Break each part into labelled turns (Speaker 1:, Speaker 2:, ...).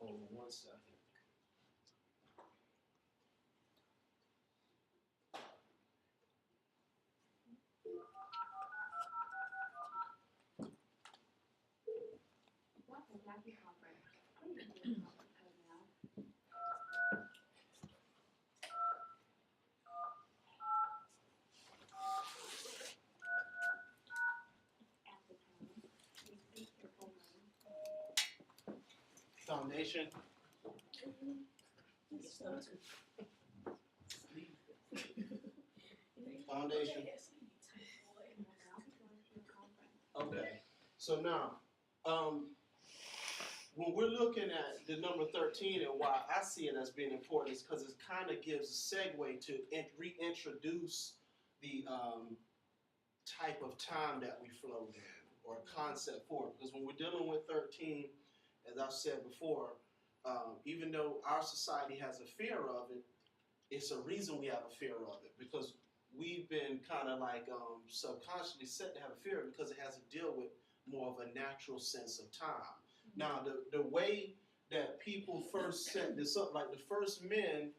Speaker 1: Hold on 1 second. Foundation. Foundation. Okay. So now, when we're looking at the number 13 and why I see it as being important is because it kind of gives a segue to reintroduce the type of time that we flowed in or concept for it. Because when we're dealing with 13, as I've said before, even though our society has a fear of it, it's a reason we have a fear of it because we've been kind of like subconsciously set to have a fear because it has to deal with more of a natural sense of time. Now, the way that people first set this up, like the first men,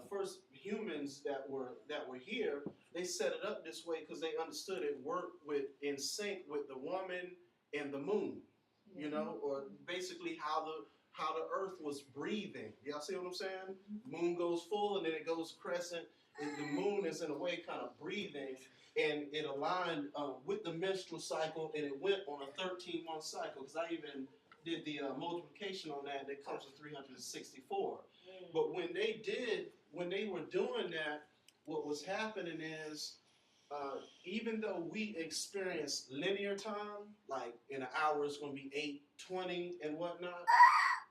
Speaker 1: first humans that were here, they set it up this way because they understood it worked in sync with the woman and the moon, you know, or basically how the earth was breathing. Y'all see what I'm saying? Moon goes full and then it goes crescent. And the moon is in a way kind of breathing, and it aligned with the menstrual cycle, and it went on a 13-month cycle. Because I even did the multiplication on that, and it comes to 364. But when they were doing that, what was happening is, even though we experience linear time, like in an hour it's going to be 8:20 and whatnot,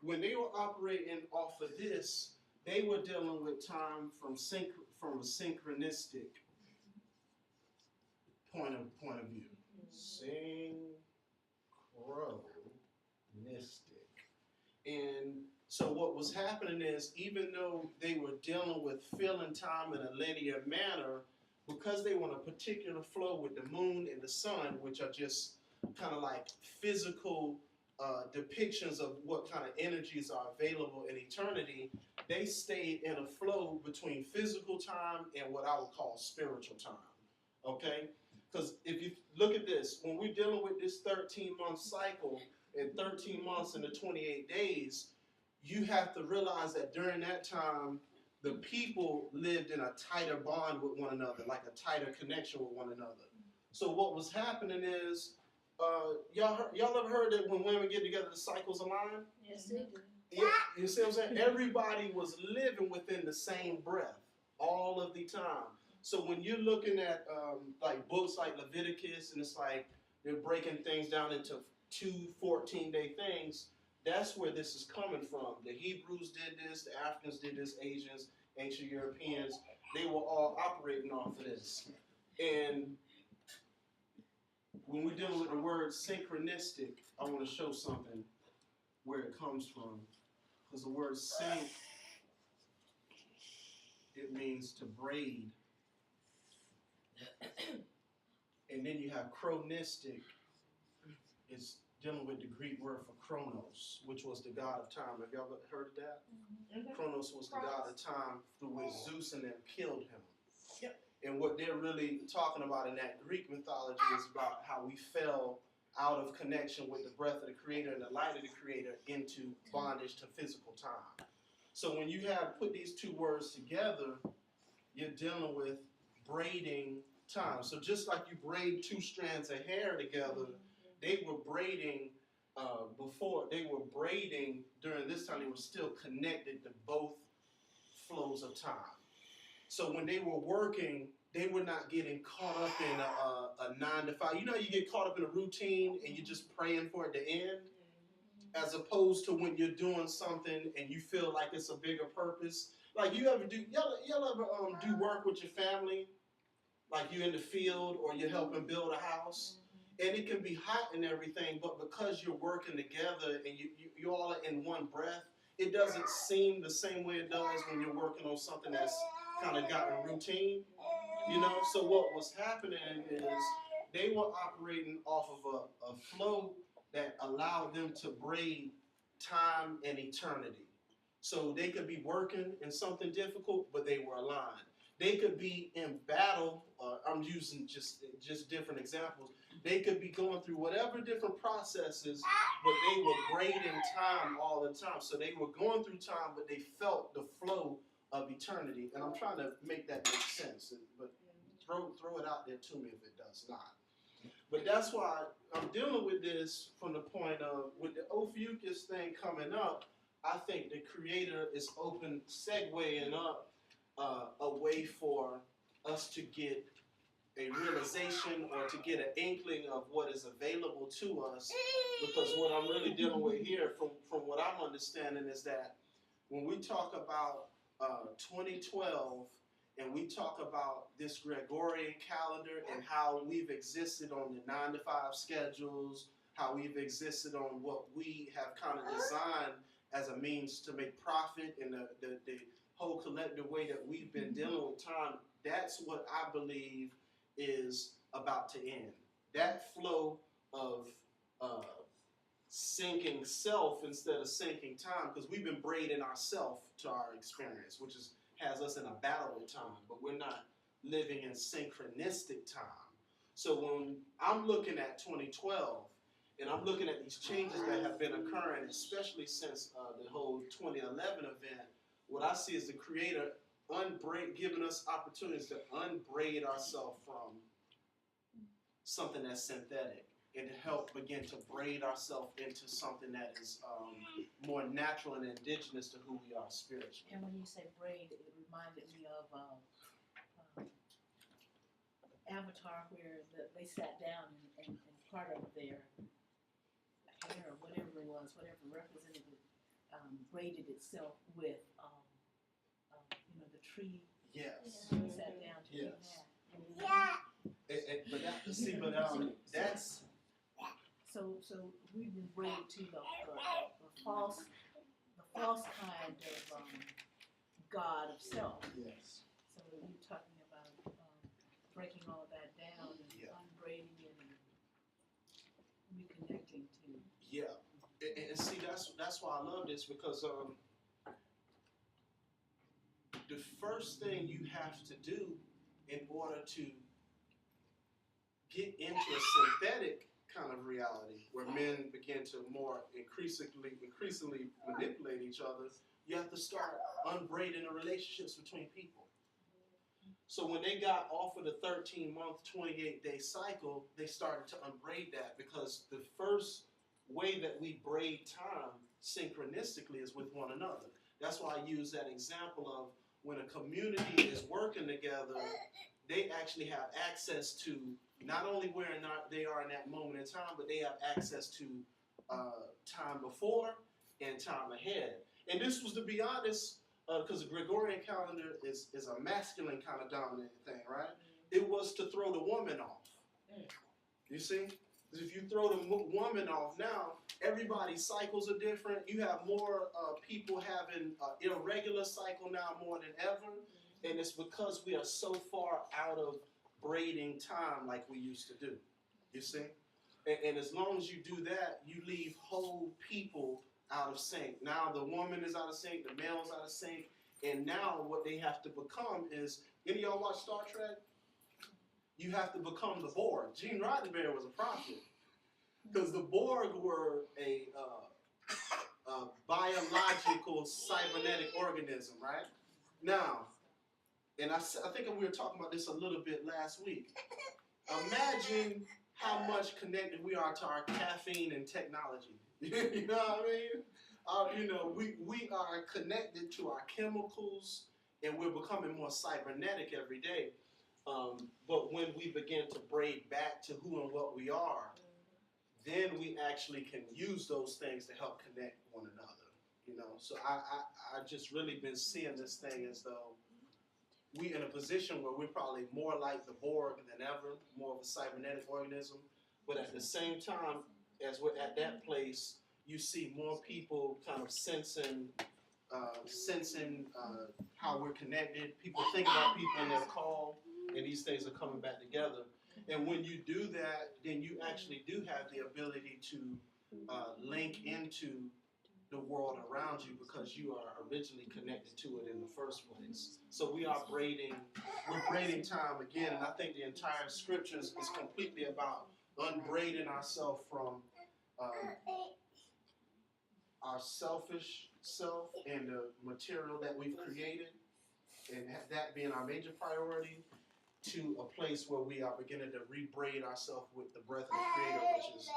Speaker 1: when they were operating off of this, they were dealing with time from a synchronistic point of view. Synchronistic. And so what was happening is, even though they were dealing with filling time in a linear manner, because they were in a particular flow with the moon and the sun, which are just kind of like physical depictions of what kind of energies are available in eternity, they stayed in a flow between physical time and what I would call spiritual time. Okay? Because if you look at this, when we're dealing with this 13-month cycle and 13 months and the 28 days, you have to realize that during that time, the people lived in a tighter bond with one another, like a tighter connection with one another. So what was happening is, y'all ever heard that when women get together, the cycles align?
Speaker 2: Yes, they do.
Speaker 1: Yeah, you see what I'm saying? Everybody was living within the same breath all of the time. So when you're looking at like books like Leviticus, and it's like they're breaking things down into 2 14-day things, that's where this is coming from. The Hebrews did this, the Africans did this, Asians, ancient Europeans, they were all operating off of this. And when we're dealing with the word synchronistic, I want to show something where it comes from. Because the word sync, it means to braid. And then you have chronistic, it's dealing with the Greek word for chronos, which was the god of time. Have y'all heard of that? Mm-hmm. Chronos was the god of time through which Zeus and them killed him. Yep. And what they're really talking about in that Greek mythology is about how we fell out of connection with the breath of the Creator and the light of the Creator into bondage to physical time. So when you have put these two words together, you're dealing with braiding time. So just like you braid two strands of hair together, they were braiding before. They were braiding during this time. They were still connected to both flows of time. So when they were working, they were not getting caught up in a 9 to 5. You know, you get caught up in a routine and you're just praying for it to end, as opposed to when you're doing something and you feel like it's a bigger purpose. Like y'all ever do work with your family, like you're in the field or you're helping build a house, and it can be hot and everything, but because you're working together and you all are in one breath, it doesn't seem the same way it does when you're working on something that's kind of got a routine, you know? So what was happening is they were operating off of a flow that allowed them to braid time and eternity. So they could be working in something difficult, but they were aligned. They could be in battle. I'm using just different examples. They could be going through whatever different processes, but they were grading time all the time. So they were going through time, but they felt the flow of eternity. And I'm trying to make that make sense. But throw it out there to me if it does not. But that's why I'm dealing with this from the point of, with the Ophiuchus thing coming up, I think the Creator is segueing up a way for us to get a realization or to get an inkling of what is available to us. Because what I'm really dealing with here, from what I'm understanding, is that when we talk about 2012, and we talk about this Gregorian calendar and how we've existed on the 9 to 5 schedules, how we've existed on what we have kind of designed as a means to make profit, and the whole collective way that we've been dealing with time, that's what I believe is about to end. That flow of sinking self instead of sinking time, because we've been braiding ourself to our experience, which has us in a battle with time, but we're not living in synchronistic time. So when I'm looking at 2012, and I'm looking at these changes that have been occurring, especially since the whole 2011 event, what I see is the Creator giving us opportunities to unbraid ourselves from something that's synthetic, and to help begin to braid ourselves into something that is more natural and indigenous to who we are spiritually.
Speaker 2: And when you say braid, it reminded me of Avatar, where they sat down and part of their hair or whatever it was, whatever represented it, braided itself with the tree.
Speaker 1: Yes.
Speaker 2: They sat down to do
Speaker 1: Yes.
Speaker 2: that.
Speaker 1: That's
Speaker 2: So we've been braided to the false kind of God of self.
Speaker 1: yes.
Speaker 2: So we're talking about breaking all that down and unbraiding it and reconnecting to.
Speaker 1: Yeah, and see, that's why I love this, because the first thing you have to do in order to get into a synthetic kind of reality where men begin to more increasingly manipulate each other, you have to start unbraiding the relationships between people. So when they got off of the 13-month, 28-day cycle, they started to unbraid that, because the first way that we braid time synchronistically is with one another. That's why I use that example of when a community is working together, they actually have access to not only where they are in that moment in time, but they have access to time before and time ahead. And this was, to be honest, because the Gregorian calendar is a masculine kind of dominant thing, right? It was to throw the woman off. You see? Because if you throw the woman off now, everybody's cycles are different. You have more people having irregular cycle now more than ever. And it's because we are so far out of braiding time like we used to do. You see? And as long as you do that, you leave whole people out of sync. Now the woman is out of sync, the male's out of sync, and now what they have to become is, any of y'all watch Star Trek? You have to become the Borg. Gene Roddenberry was a prophet, because the Borg were a biological cybernetic organism, right? Now, and I think we were talking about this a little bit last week. Imagine how much connected we are to our caffeine and technology. You know what I mean? We are connected to our chemicals, and we're becoming more cybernetic every day. But when we begin to braid back to who and what we are, then we actually can use those things to help connect one another. So I just really been seeing this thing as though we in a position where we're probably more like the Borg than ever, more of a cybernetic organism. But at the same time, as we're at that place, you see more people kind of sensing how we're connected. People think about people in their call, and these things are coming back together. And when you do that, then you actually do have the ability to link into the world around you because you are originally connected to it in the first place. So we're braiding time again, and I think the entire scriptures is completely about unbraiding ourselves from our selfish self and the material that we've created, and that being our major priority, to a place where we are beginning to rebraid ourselves with the breath of the Creator, which is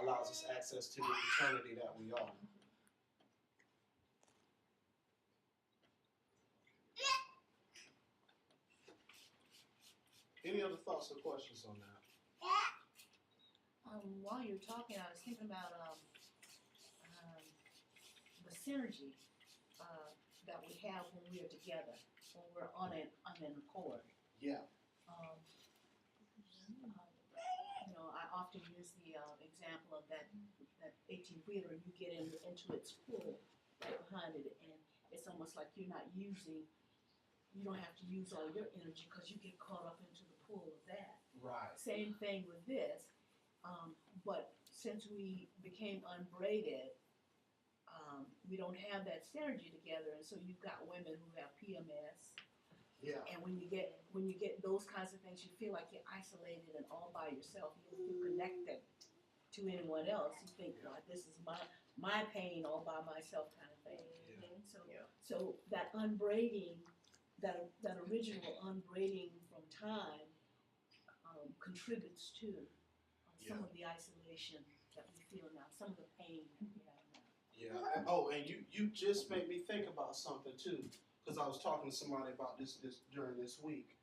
Speaker 1: allows us access to the eternity that we are. Any other thoughts or questions on that?
Speaker 2: While you're talking, I was thinking about the synergy that we have when we are together, when we're on an accord.
Speaker 1: Yeah.
Speaker 2: I often use the example of that 18-wheeler, and you get into its pool right behind it, and it's almost like you don't have to use all your energy because you get caught up into the pool of that.
Speaker 1: Right.
Speaker 2: Same thing with this, but since we became unbraided, we don't have that synergy together, and so you've got women who have PMS.
Speaker 1: Yeah.
Speaker 2: And when you get those kinds of things, you feel like you're isolated and all by yourself. You're connected to anyone else. You think, God, this is my pain all by myself kind of thing.
Speaker 1: Yeah.
Speaker 2: So that unbraiding, that original unbraiding from time, contributes to some of the isolation that we feel now, some of the pain that we have now.
Speaker 1: Yeah. Oh, and you just made me think about something too. Because I was talking to somebody about this during this week.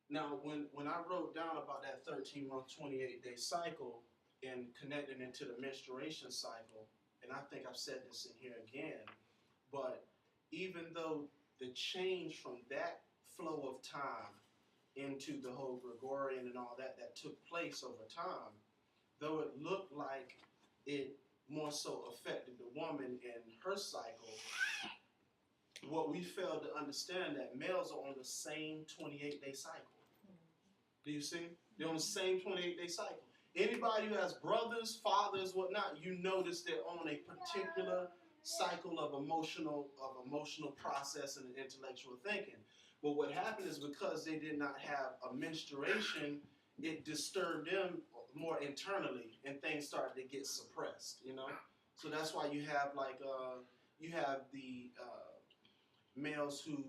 Speaker 1: Now, when I wrote down about that 13-month, 28-day cycle and connecting into the menstruation cycle, and I think I've said this in here again, but even though the change from that flow of time into the whole Gregorian and all that took place over time, though it looked like it more so affected the woman in her cycle, what we failed to understand that males are on the same 28-day cycle. Do you see? They're on the same 28-day cycle. Anybody who has brothers, fathers, whatnot, you notice they're on a particular cycle of emotional process and intellectual thinking. But what happened is because they did not have a menstruation, it disturbed them more internally, and things started to get suppressed. So that's why you have the males who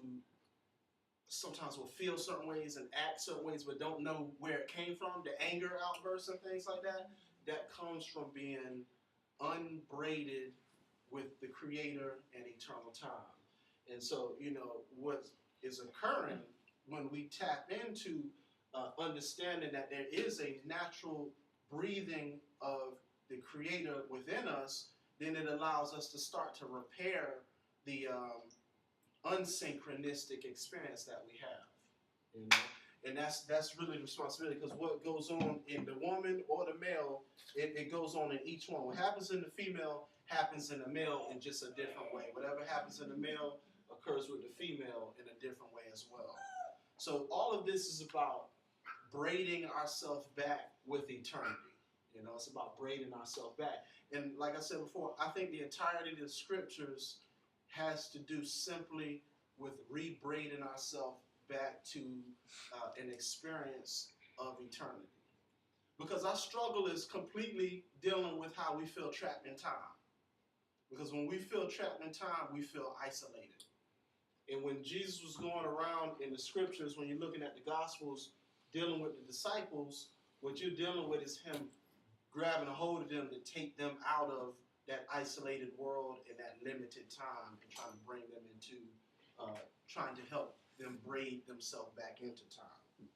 Speaker 1: sometimes will feel certain ways and act certain ways but don't know where it came from, the anger outbursts and things like that. That comes from being unbraided with the Creator and eternal time. And so, what is occurring when we tap into understanding that there is a natural breathing of the Creator within us, then it allows us to start to repair the unsynchronistic experience that we have, and that's really the responsibility, because what goes on in the woman or the male, it goes on in each one. What happens in the female happens in the male in just a different way. Whatever happens in the male occurs with the female in a different way as well. So all of this is about braiding ourselves back with eternity. It's about braiding ourselves back. And like I said before, I think the entirety of the scriptures has to do simply with rebraiding ourselves back to an experience of eternity. Because our struggle is completely dealing with how we feel trapped in time. Because when we feel trapped in time, we feel isolated. And when Jesus was going around in the scriptures, when you're looking at the Gospels, dealing with the disciples, what you're dealing with is him grabbing a hold of them to take them out of that isolated world in that limited time and trying to bring them into, trying to help them braid themselves back into time.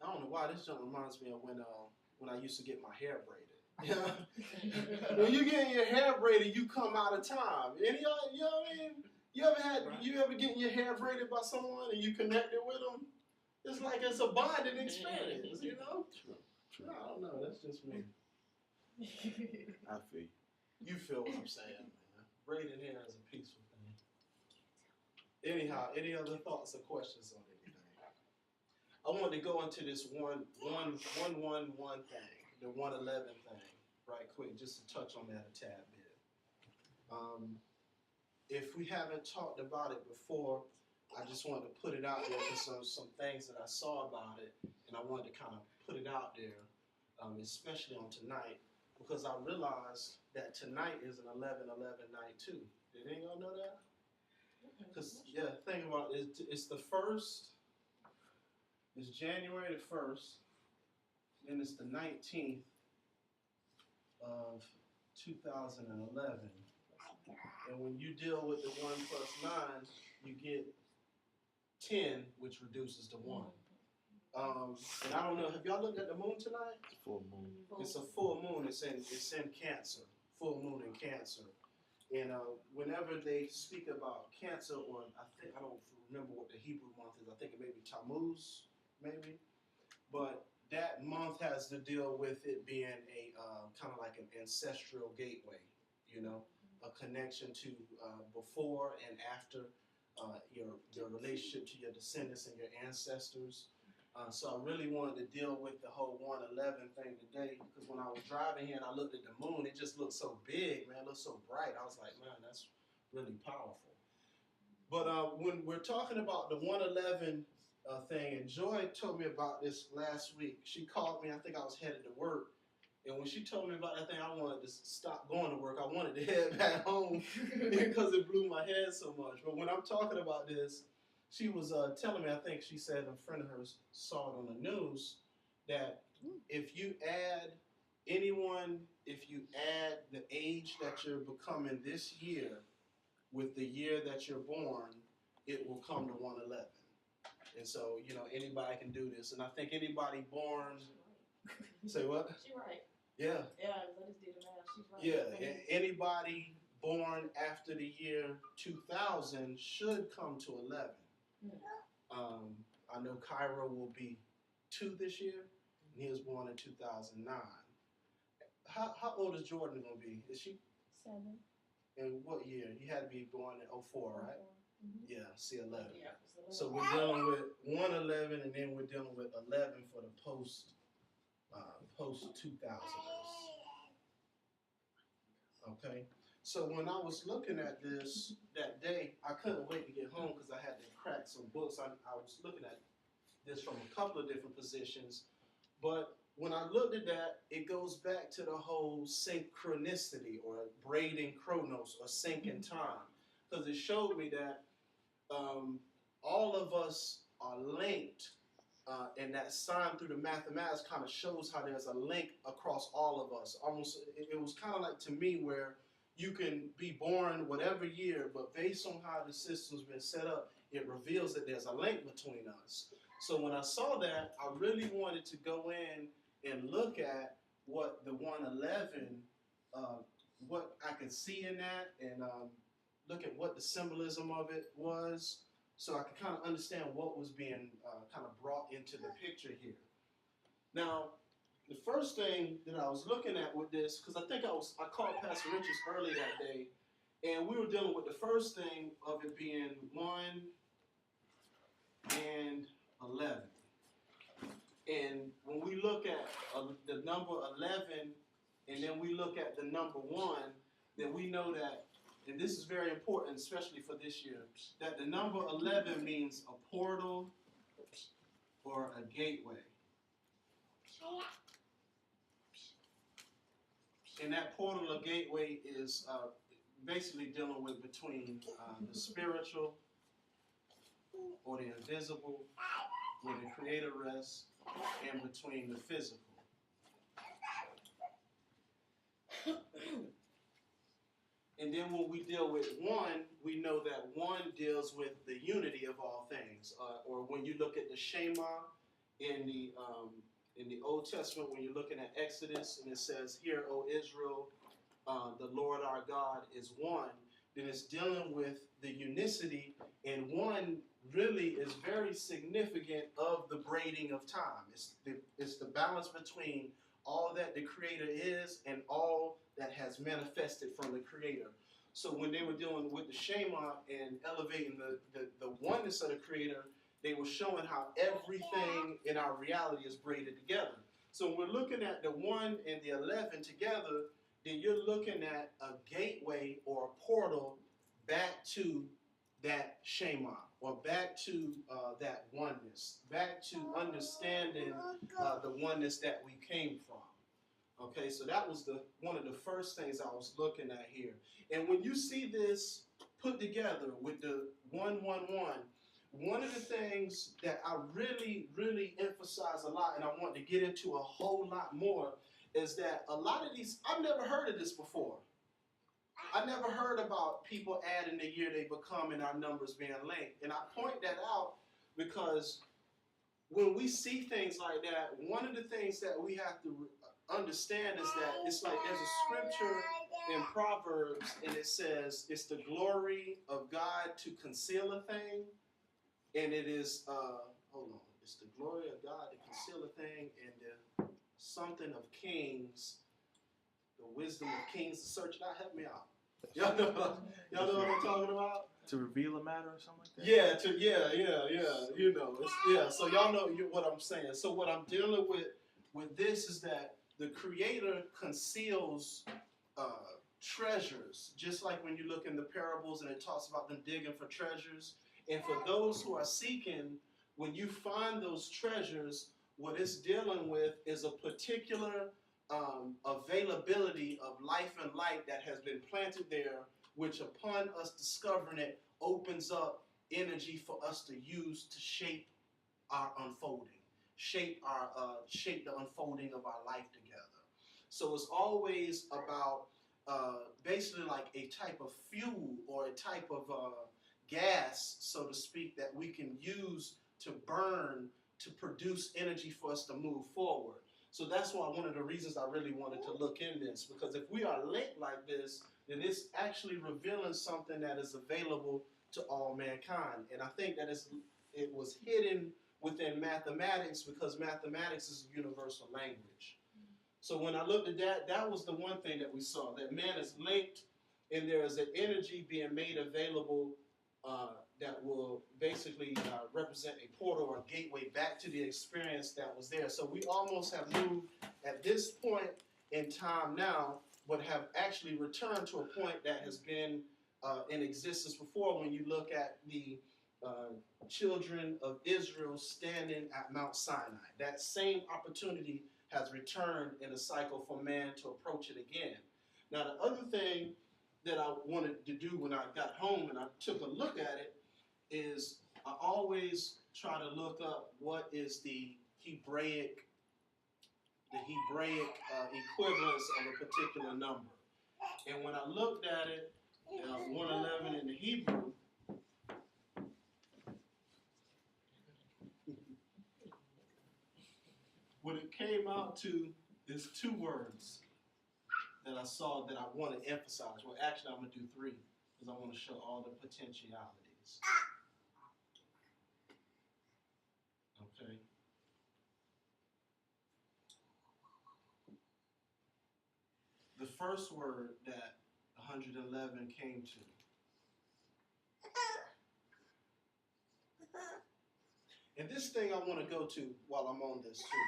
Speaker 1: I don't know why this just reminds me of when I used to get my hair braided. When you get your hair braided, you come out of time. Any y'all, you know what I mean? You ever getting your hair braided by someone and you connected with them? It's like it's a bonding experience, True. I don't know. That's just me.
Speaker 3: I feel you.
Speaker 1: You feel what I'm saying, man. Braiding hair is a peaceful thing. Anyhow, any other thoughts or questions on anything? I wanted to go into this one thing, the 111 thing, right quick, just to touch on that a tad bit. If we haven't talked about it before, I just wanted to put it out there because some things that I saw about it, and I wanted to kind of put it out there, especially on tonight, because I realized that tonight is an 11/11 night too. Did any of y'all know that? Because, yeah, think about it. It's the first, it's January the 1st, then it's the 19th of 2011. And when you deal with the 1 plus 9, you get 10, which reduces to 1. And I don't know, have y'all looked at the moon tonight?
Speaker 3: Full moon.
Speaker 1: It's a full moon. It's in Cancer. Full moon in Cancer. And whenever they speak about Cancer, or I don't remember what the Hebrew month is. I think it may be Tammuz, maybe. But that month has to deal with it being a kind of like an ancestral gateway, you know, a connection to before and after your relationship to your descendants and your ancestors. So I really wanted to deal with the whole 111 thing today, because when I was driving here and I looked at the moon, it just looked so big, man. It looked so bright. I was like, man, that's really powerful. But when we're talking about the 111 thing, and Joy told me about this last week. She called me, I think I was headed to work. And when she told me about that thing, I wanted to stop going to work. I wanted to head back home because it blew my head so much. But when I'm talking about this, she was telling me, I think she said a friend of hers saw it on the news, that if you add the age that you're becoming this year with the year that you're born, it will come to 111. And so, you know, anybody can do this. And I think anybody born, say what?
Speaker 2: She right.
Speaker 1: Yeah.
Speaker 2: Yeah, let us do the math. She's right.
Speaker 1: Yeah, anybody born after the year 2000 should come to 11. I know Cairo will be 2 this year, and he was born in 2009. How old is Jordan going to be? Is she?
Speaker 2: 7.
Speaker 1: In what year? He had to be born in 04, right?
Speaker 2: Mm-hmm.
Speaker 1: Yeah, see 11.
Speaker 2: Yeah,
Speaker 1: So we're dealing with 111, and then we're dealing with 11 for the post 2000ers. Okay. So when I was looking at this that day, I couldn't wait to get home because I had to crack some books. I was looking at this from a couple of different positions. But when I looked at that, it goes back to the whole synchronicity, or braiding chronos, or syncing time. Because it showed me that all of us are linked, and that sign through the mathematics kind of shows how there's a link across all of us. Almost, it was kind of like, to me, where you can be born whatever year, but based on how the system's been set up, it reveals that there's a link between us. So when I saw that, I really wanted to go in and look at what the 111, what I could see in that, and look at what the symbolism of it was, so I could kind of understand what was being kind of brought into the picture here. Now, the first thing that I was looking at with this, because I called Pastor Richards early that day, and we were dealing with the first thing of it being 1 and 11. And when we look at the number 11, and then we look at the number 1, then we know that, and this is very important, especially for this year, that the number 11 means a portal or a gateway. And that portal or gateway is basically dealing with between the spiritual or the invisible, where the Creator rests, and between the physical. And then when we deal with 1, we know that 1 deals with the unity of all things. Or when you look at the Shema in the Old Testament, when you're looking at Exodus, and it says, "Hear, O Israel, the Lord our God is one," then it's dealing with the unicity, and 1 really is very significant of the braiding of time. It's the balance between all that the Creator is and all that has manifested from the Creator. So when they were dealing with the Shema and elevating the oneness of the Creator, they were showing how everything in our reality is braided together. So when we're looking at the 1 and the 11 together, then you're looking at a gateway or a portal back to that Shema, or back to that oneness, back to understanding the oneness that we came from. Okay, so that was one of the first things I was looking at here. And when you see this put together with the 111, one of the things that I really, really emphasize a lot, and I want to get into a whole lot more, is that a lot of these, I've never heard of this before. I never heard about people adding the year they become and our numbers being linked. And I point that out because when we see things like that, one of the things that we have to understand is that it's like there's a scripture in Proverbs, and it says it's the glory of God to conceal a thing, and it is it's the glory of God to conceal a thing, and the something of kings, the wisdom of kings to search it out. Help me out. Y'all know what I'm talking about?
Speaker 3: To reveal a matter or something like that?
Speaker 1: Yeah, you know, so y'all know what I'm saying. So what I'm dealing with this is that the Creator conceals treasures, just like when you look in the parables and it talks about them digging for treasures. And for those who are seeking, when you find those treasures, what it's dealing with is a particular availability of life and light that has been planted there, which upon us discovering it opens up energy for us to use to shape our unfolding, shape the unfolding of our life together. So it's always about basically like a type of fuel or a type of gas, so to speak, that we can use to burn to produce energy for us to move forward. So that's why one of the reasons I really wanted to look in this, because if we are linked like this, then it's actually revealing something that is available to all mankind. And I think that it was hidden within mathematics because mathematics is a universal language. So when I looked at that, that was the one thing that we saw, that man is linked and there is an energy being made available that will basically represent a portal or a gateway back to the experience that was there. So we almost have moved at this point in time now, but have actually returned to a point that has been in existence before when you look at the children of Israel standing at Mount Sinai. That same opportunity has returned in a cycle for man to approach it again. Now the other thing that I wanted to do when I got home and I took a look at it is I always try to look up what is the Hebraic equivalence of a particular number. And when I looked at it, 111 in the Hebrew, what it came out to is two words that I saw that I want to emphasize. Well, actually, I'm going to do three because I want to show all the potentialities. Okay. The first word that 111 came to. And this thing I want to go to while I'm on this too.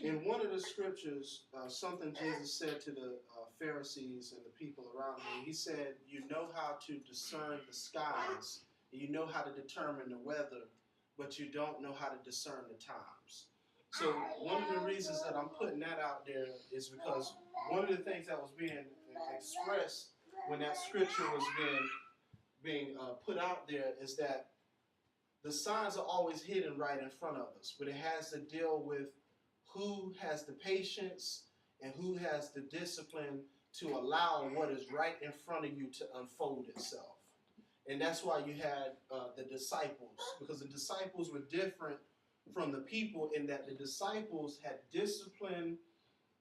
Speaker 1: In one of the scriptures, something Jesus said to the Pharisees and the people around him, he said, you know how to discern the skies, you know how to determine the weather, but you don't know how to discern the times. So one of the reasons that I'm putting that out there is because one of the things that was being expressed when that scripture was being put out there is that the signs are always hidden right in front of us, but it has to deal with who has the patience and who has the discipline to allow what is right in front of you to unfold itself. And that's why you had the disciples, because the disciples were different from the people in that the disciples had disciplined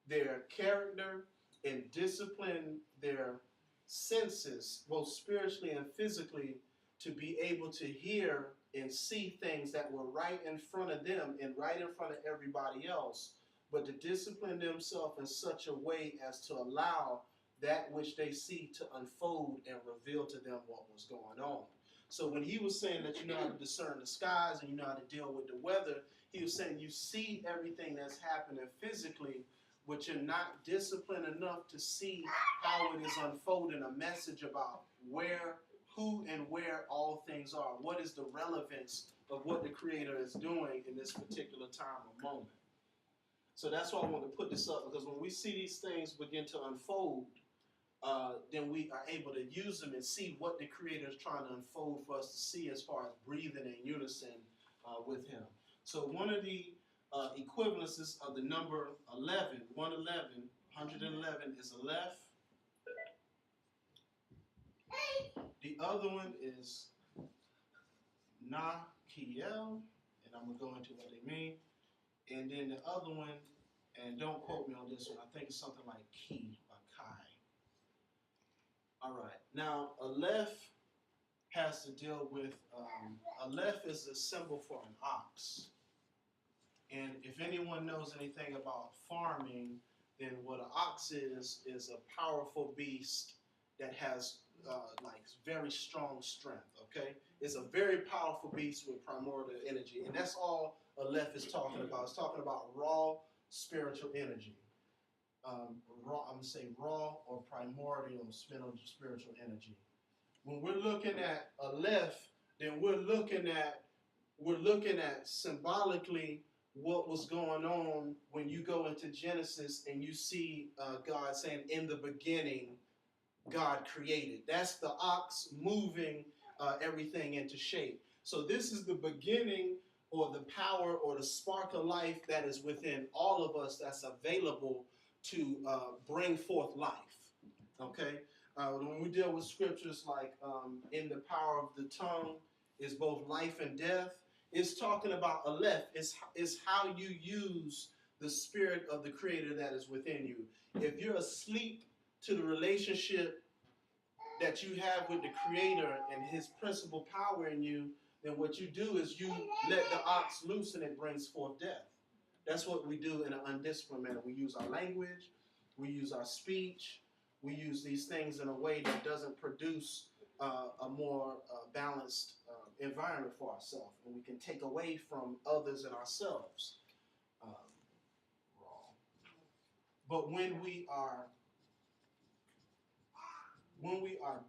Speaker 1: their character and disciplined their senses, both spiritually and physically, to be able to hear and see things that were right in front of them and right in front of everybody else, but to discipline themselves in such a way as to allow that which they see to unfold and reveal to them what was going on. So when he was saying that you know how to discern the skies and you know how to deal with the weather, he was saying you see everything that's happening physically, but you're not disciplined enough to see how it is unfolding a message about where, who, and where all things are. What is the relevance of what the Creator is doing in this particular time or moment? So that's why I want to put this up, because when we see these things begin to unfold, then we are able to use them and see what the Creator is trying to unfold for us to see as far as breathing in unison with Him. So one of the equivalences of the number 11, 111 is Aleph. The other one is Nakiel, and I'm going to go into what they mean. And then the other one, and don't quote me on this one, I think it's something like Ki or Kai. All right. Now, Aleph has to deal with, Aleph is a symbol for an ox. And if anyone knows anything about farming, then what an ox is a powerful beast that has like very strong strength, okay? It's a very powerful beast with primordial energy. And that's all Aleph is talking about. It's talking about raw spiritual energy. I'm going to say raw or primordial spiritual energy. When we're looking at Aleph, then we're looking at symbolically what was going on when you go into Genesis and you see God saying, in the beginning, God created. That's the ox moving everything into shape. So this is the beginning or the power or the spark of life that is within all of us that's available to bring forth life. Okay? When we deal with scriptures like in the power of the tongue is both life and death, it's talking about Aleph. It's how you use the spirit of the Creator that is within you. If you're asleep to the relationship that you have with the Creator and His principal power in you, then what you do is you let the ox loose and it brings forth death. That's what we do in an undisciplined manner. We use our language, we use our speech, we use these things in a way that doesn't produce a more balanced environment for ourselves, and we can take away from others and ourselves. But when we are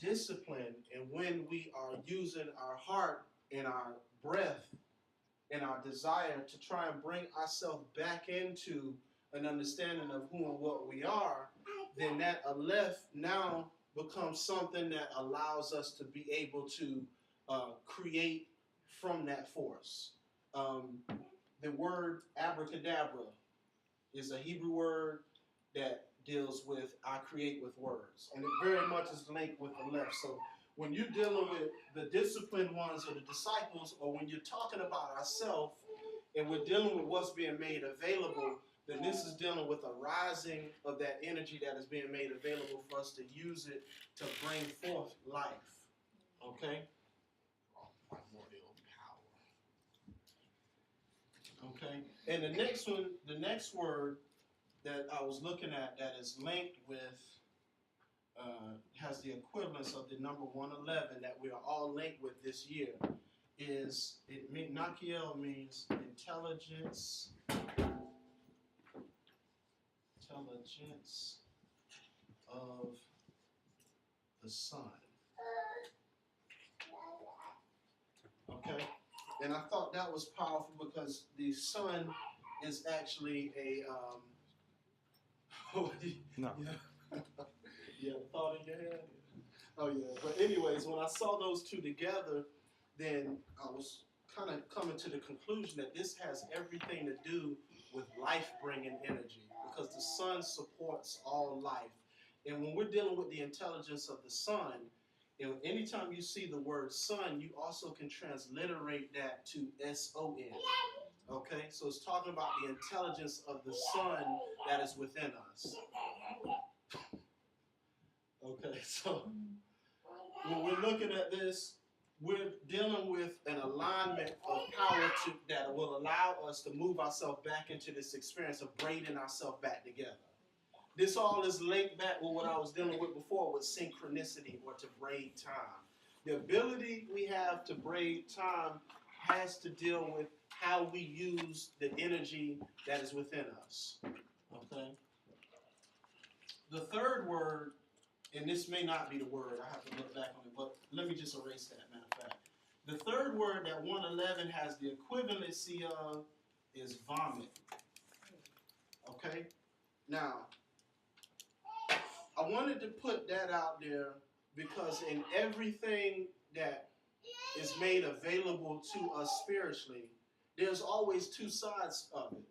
Speaker 1: disciplined and when we are using our heart and our breath and our desire to try and bring ourselves back into an understanding of who and what we are, then that Aleph now becomes something that allows us to be able to create from that force. The word abracadabra is a Hebrew word that deals with I create with words. And it very much is linked with Aleph. So when you're dealing with the disciplined ones or the disciples, or when you're talking about ourselves and we're dealing with what's being made available, then this is dealing with a rising of that energy that is being made available for us to use it to bring forth life. Okay? Okay? And the next word that I was looking at that is linked with, has the equivalence of the number 111 that we are all linked with this year, is, Nakiel means intelligence of the sun. Okay? And I thought that was powerful because the sun is actually a,
Speaker 3: No.
Speaker 1: You have a thought in your head? Oh yeah. But anyways, when I saw those two together, then I was kind of coming to the conclusion that this has everything to do with life-bringing energy, because the sun supports all life. And when we're dealing with the intelligence of the sun, anytime you see the word sun, you also can transliterate that to S-O-N. Okay? So it's talking about the intelligence of the sun that is within us. Okay, so when we're looking at this, we're dealing with an alignment of power that will allow us to move ourselves back into this experience of braiding ourselves back together. This all is linked back with what I was dealing with before with synchronicity, or to braid time. The ability we have to braid time has to deal with how we use the energy that is within us. Okay? the third word, and this may not be the word, I have to look back on it, but let me just erase that, matter of fact. The third word that 111 has the equivalency of is vomit. Okay? Now, I wanted to put that out there because in everything that is made available to us spiritually, there's always two sides of it.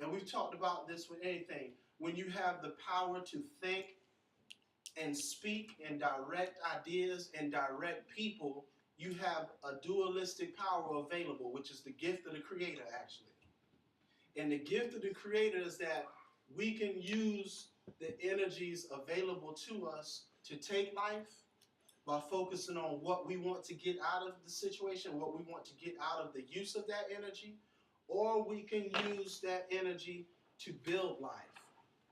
Speaker 1: And we've talked about this with anything. When you have the power to think and speak and direct ideas and direct people, you have a dualistic power available, which is the gift of the Creator, actually. And the gift of the Creator is that we can use the energies available to us to take life by focusing on what we want to get out of the situation, what we want to get out of the use of that energy, or we can use that energy to build life.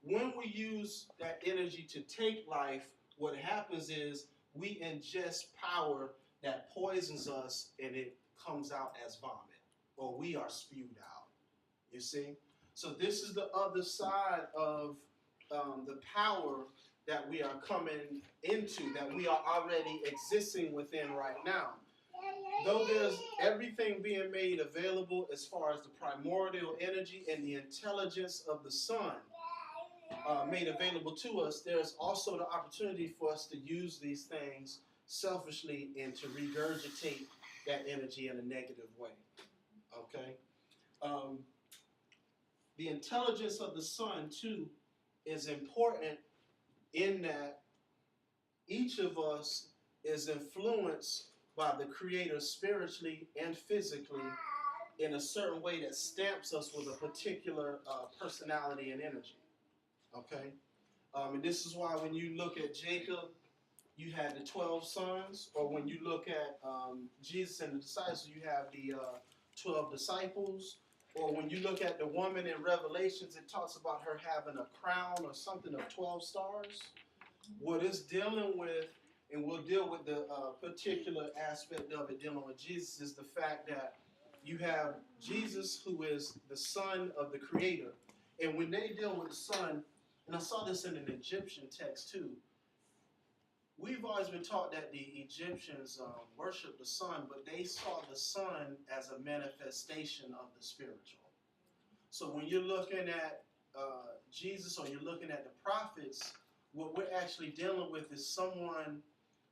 Speaker 1: When we use that energy to take life, what happens is we ingest power that poisons us and it comes out as vomit, or we are spewed out. You see? So this is the other side of the power that we are coming into, that we are already existing within right now. Though there's everything being made available as far as the primordial energy and the intelligence of the sun made available to us, there's also the opportunity for us to use these things selfishly and to regurgitate that energy in a negative way. Okay? The intelligence of the sun, too, is important in that each of us is influenced by the Creator spiritually and physically in a certain way that stamps us with a particular personality and energy. Okay? And this is why when you look at Jacob, you had the 12 sons, or when you look at Jesus and the disciples, you have the 12 disciples. Or when you look at the woman in Revelations, it talks about her having a crown or something of 12 stars. What it's dealing with, and we'll deal with the particular aspect of it dealing with Jesus, is the fact that you have Jesus, who is the son of the Creator. And when they deal with the son, and I saw this in an Egyptian text too, we've always been taught that the Egyptians worshiped the sun, but they saw the sun as a manifestation of the spiritual. So when you're looking at Jesus, or you're looking at the prophets, what we're actually dealing with is someone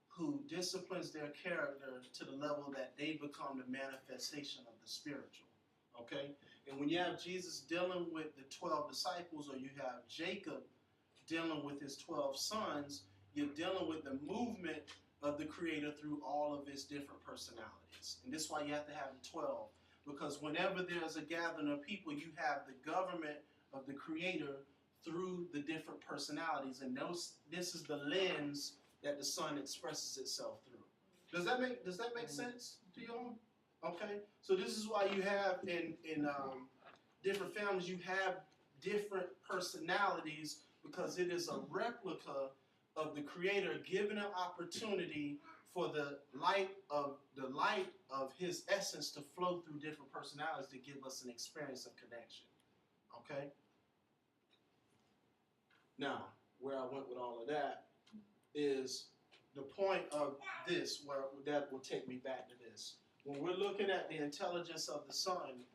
Speaker 1: who disciplines their character to the level that they become the manifestation of the spiritual. Okay? And when you have Jesus dealing with the 12 disciples, or you have Jacob dealing with his 12 sons, you're dealing with the movement of the Creator through all of his different personalities. And this is why you have to have the 12. Because whenever there's a gathering of people, you have the government of the Creator through the different personalities. And this is the lens that the sun expresses itself through. Does that make sense to you all? Okay? So this is why you have in different families, you have different personalities, because it is a replica of the Creator giving an opportunity for the light of his essence to flow through different personalities to give us an experience of connection. Okay? Now, where I went with all of that is the point of this, where that will take me back to this. When we're looking at the intelligence of the sun,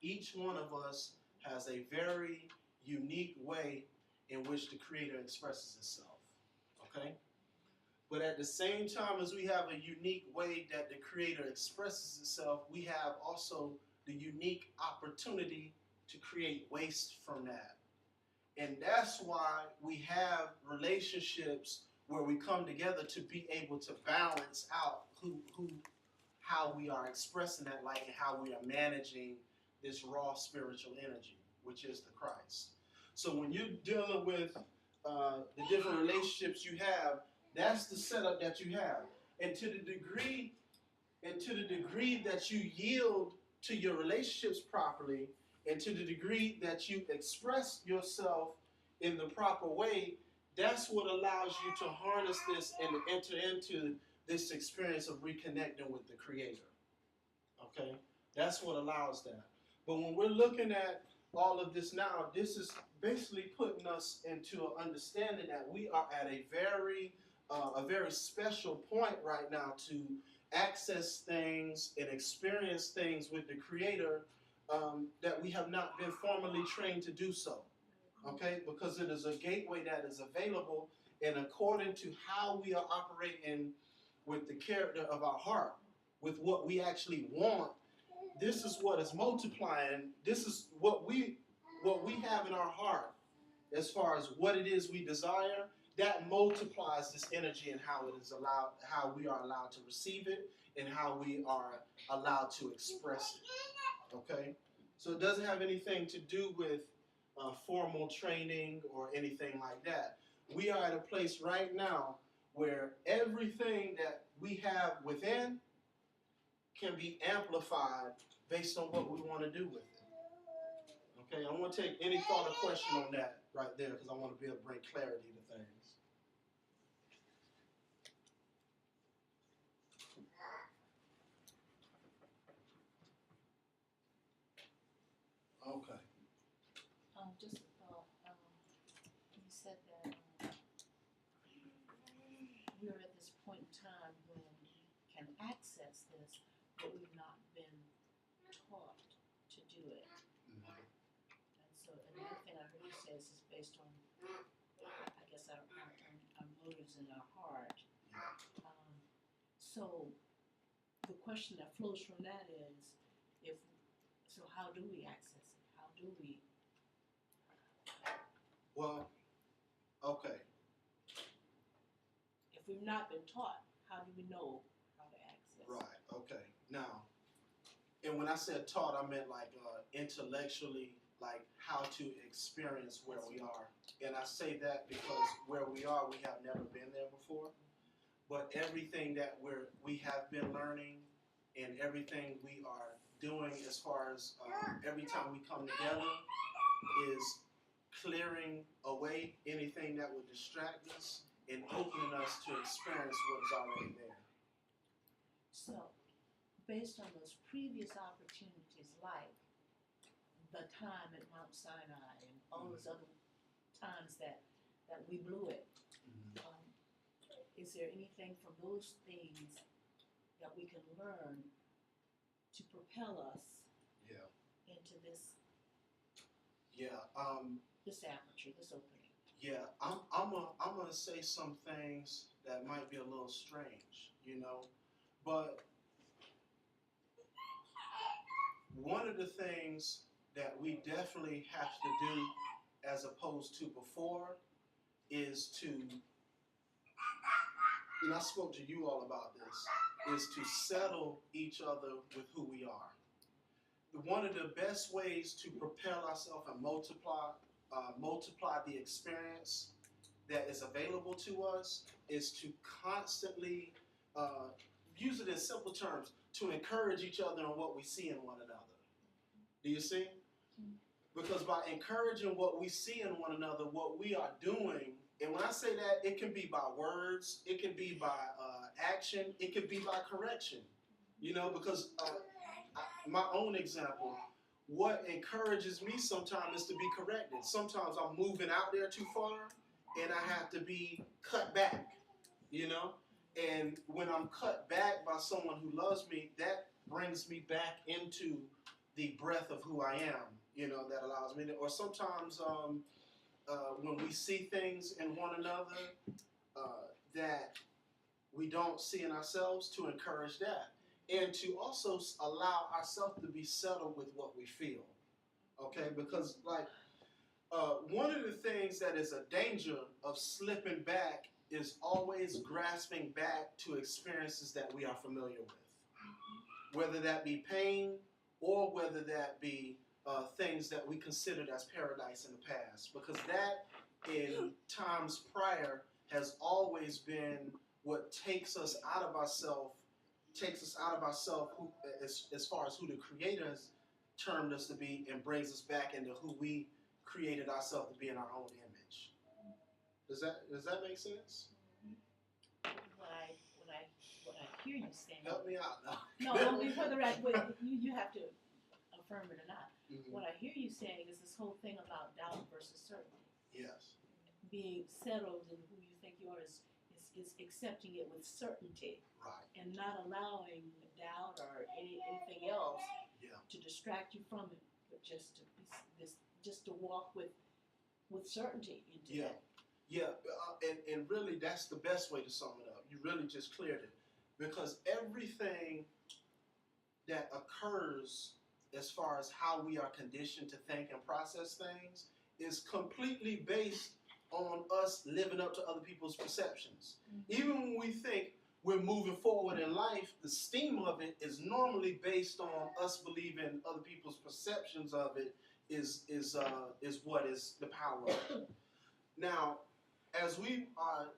Speaker 1: each one of us has a very unique way in which the Creator expresses itself. Okay? But at the same time as we have a unique way that the Creator expresses itself, we have also the unique opportunity to create waste from that. And that's why we have relationships where we come together to be able to balance out how we are expressing that light and how we are managing this raw spiritual energy, which is the Christ. So when you're dealing with the different relationships you have, that's the setup that you have. And to the degree that you yield to your relationships properly, and to the degree that you express yourself in the proper way, that's what allows you to harness this and enter into this experience of reconnecting with the Creator. Okay? That's what allows that. But when we're looking at all of this now, this is basically putting us into an understanding that we are at a very special point right now to access things and experience things with the Creator that we have not been formally trained to do so. Okay, because it is a gateway that is available, and according to how we are operating with the character of our heart, with what we actually want, this is what is multiplying. This is what we have in our heart as far as what it is we desire. That multiplies this energy and how we are allowed to receive it, and how we are allowed to express it. Okay, so it doesn't have anything to do with formal training or anything like that. We are at a place right now where everything that we have within can be amplified based on what we want to do with it. Okay, I want to take any thought or question on that right there, because I want to be able to bring clarity to things. Okay.
Speaker 2: Just a thought, you said that, we're at this point in time when we can access this, but we've not been taught to do it.
Speaker 1: Mm-hmm.
Speaker 2: And so, and the other thing I heard you say is based on, I guess our motives in our heart. So the question that flows from that is, so how do we access it? How do we?
Speaker 1: Well, okay.
Speaker 2: If we've not been taught, how do we know how to access it?
Speaker 1: Right. Okay. Now, and when I said taught, I meant like intellectually, like how to experience where we are. And I say that because where we are, we have never been there before. But everything that we have been learning, and everything we are doing, as far as every time we come together, is clearing away anything that would distract us and opening us to experience what is already there.
Speaker 2: So, based on those previous opportunities, like the time at Mount Sinai and all those other times that we blew it, is there anything from those things that we can learn to propel us into this this aperture, this opening?
Speaker 1: Yeah, I'm gonna say some things that might be a little strange, but one of the things that we definitely have to do, as opposed to before, is to, I spoke to you all about this, is to settle each other with who we are. One of the best ways to propel ourselves and multiply the experience that is available to us is to constantly use it in simple terms, to encourage each other in what we see in one another. Do you see? Because by encouraging what we see in one another, what we are doing, and when I say that, it can be by words, it can be by action, it can be by correction. Because my own example, what encourages me sometimes is to be corrected. Sometimes I'm moving out there too far, and I have to be cut back, And when I'm cut back by someone who loves me, that brings me back into the breath of who I am, that allows me to, or sometimes when we see things in one another that we don't see in ourselves, to encourage that. And to also allow ourselves to be settled with what we feel, okay? Because one of the things that is a danger of slipping back is always grasping back to experiences that we are familiar with, whether that be pain or whether that be things that we considered as paradise in the past, because that in times prior has always been what takes us out of ourselves, as far as who the Creator has termed us to be, and brings us back into who we created ourselves to be in our own image. Does that make sense?
Speaker 2: What I hear you saying.
Speaker 1: Help me out now.
Speaker 2: No, whether you have to affirm it or not.
Speaker 1: Mhm.
Speaker 2: What I hear you saying is this whole thing about doubt versus certainty.
Speaker 1: Yes.
Speaker 2: Being settled in who you think you are is accepting it with certainty
Speaker 1: Right.
Speaker 2: and not allowing doubt or anything else
Speaker 1: Yeah.
Speaker 2: to distract you from it, but just to be just to walk with certainty into
Speaker 1: Yeah.
Speaker 2: that.
Speaker 1: Yeah, and really that's the best way to sum it up. You really just cleared it. Because everything that occurs as far as how we are conditioned to think and process things is completely based on us living up to other people's perceptions. Even when we think we're moving forward in life, the steam of it is normally based on us believing other people's perceptions of it is what is the power of it. Now, as we are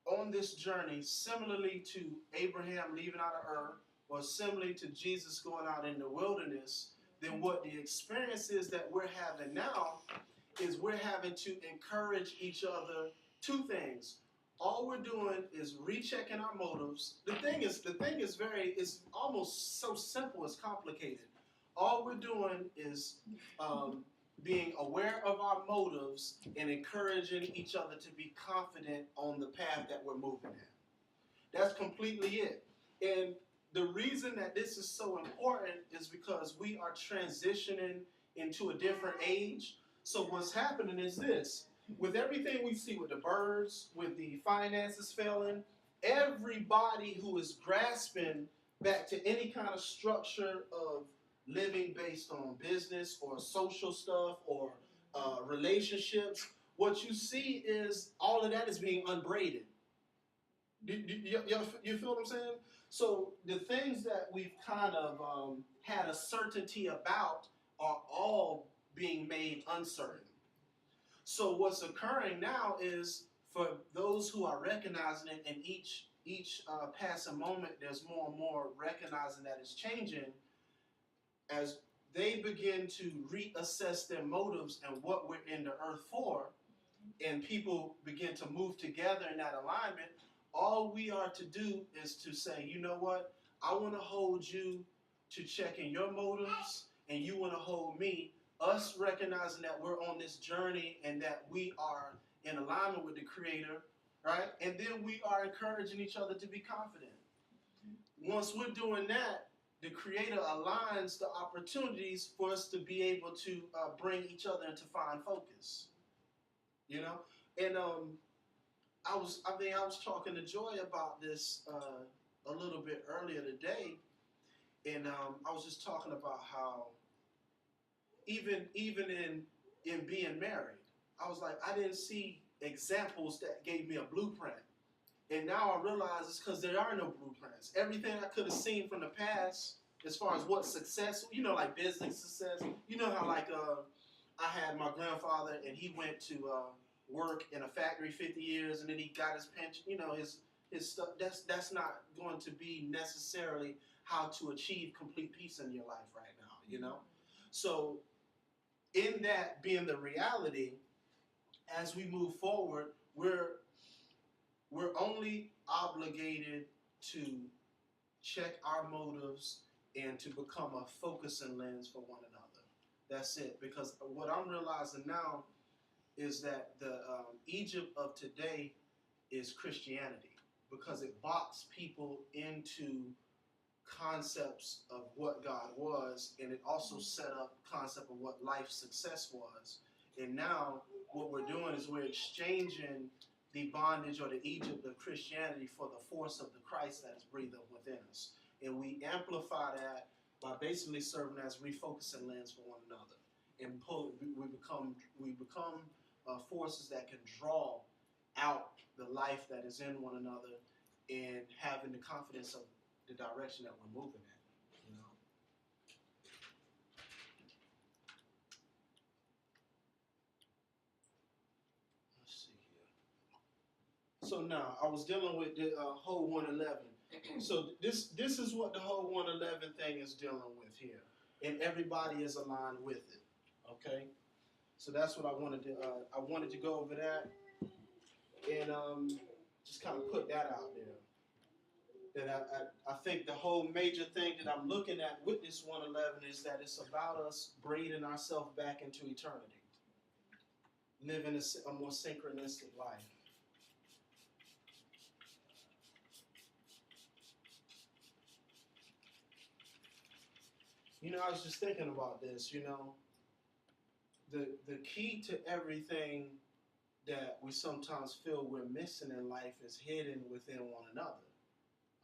Speaker 1: on this journey, similarly to Abraham leaving out of Ur, or similarly to Jesus going out in the wilderness, then what the experience is that we're having now is we're having to encourage each other. Two things. All we're doing is rechecking our motives. The thing is it's almost so simple it's complicated. All we're doing is being aware of our motives and encouraging each other to be confident on the path that we're moving in. That's completely it. And the reason that this is so important is because we are transitioning into a different age. So what's happening is this. With everything we see with the birds, with the finances failing, everybody who is grasping back to any kind of structure of living based on business or social stuff or relationships, what you see is all of that is being unbraided. You feel what I'm saying? So the things that we've kind of had a certainty about are all being made uncertain. So what's occurring now is for those who are recognizing it, and each passing moment, there's more and more recognizing that it's changing. As they begin to reassess their motives and what we're in the earth for, and people begin to move together in that alignment, all we are to do is to say, you know what? I want to hold you to checking your motives, and you want to hold me. Us recognizing that we're on this journey and that we are in alignment with the Creator, right? And then we are encouraging each other to be confident. Once we're doing that, the Creator aligns the opportunities for us to be able to bring each other into fine focus. You know, and I was talking to Joy about this a little bit earlier today, and I was just talking about how even in being married, I was like, I didn't see examples that gave me a blueprint. And now I realize it's because there are no blueprints. Everything I could have seen from the past, as far as what success, you know, like business success, you know how like I had my grandfather and he went to work in a factory 50 years and then he got his pension, you know, his stuff. That's not going to be necessarily how to achieve complete peace in your life right now, you know. So in that being the reality, as we move forward, we're only obligated to check our motives and to become a focusing lens for one another. That's it. Because what I'm realizing now is that the Egypt of today is Christianity, because it boxed people into concepts of what God was, and it also set up concept of what life success was. And now what we're doing is we're exchanging the bondage or the Egypt of Christianity for the force of the Christ that is breathed up within us. And we amplify that by basically serving as refocusing lens for one another. And we become forces that can draw out the life that is in one another and having the confidence of the direction that we're moving in, you know. Let's see here. So now I was dealing with the whole 111. So this is what the whole 111 thing is dealing with here, and everybody is aligned with it. Okay. So that's what I wanted to go over that and just kind of put that out there. that I think the whole major thing that I'm looking at with this 111 is that it's about us breathing ourselves back into eternity, living a more synchronistic life. You know, I was just thinking about this, you know, the key to everything that we sometimes feel we're missing in life is hidden within one another.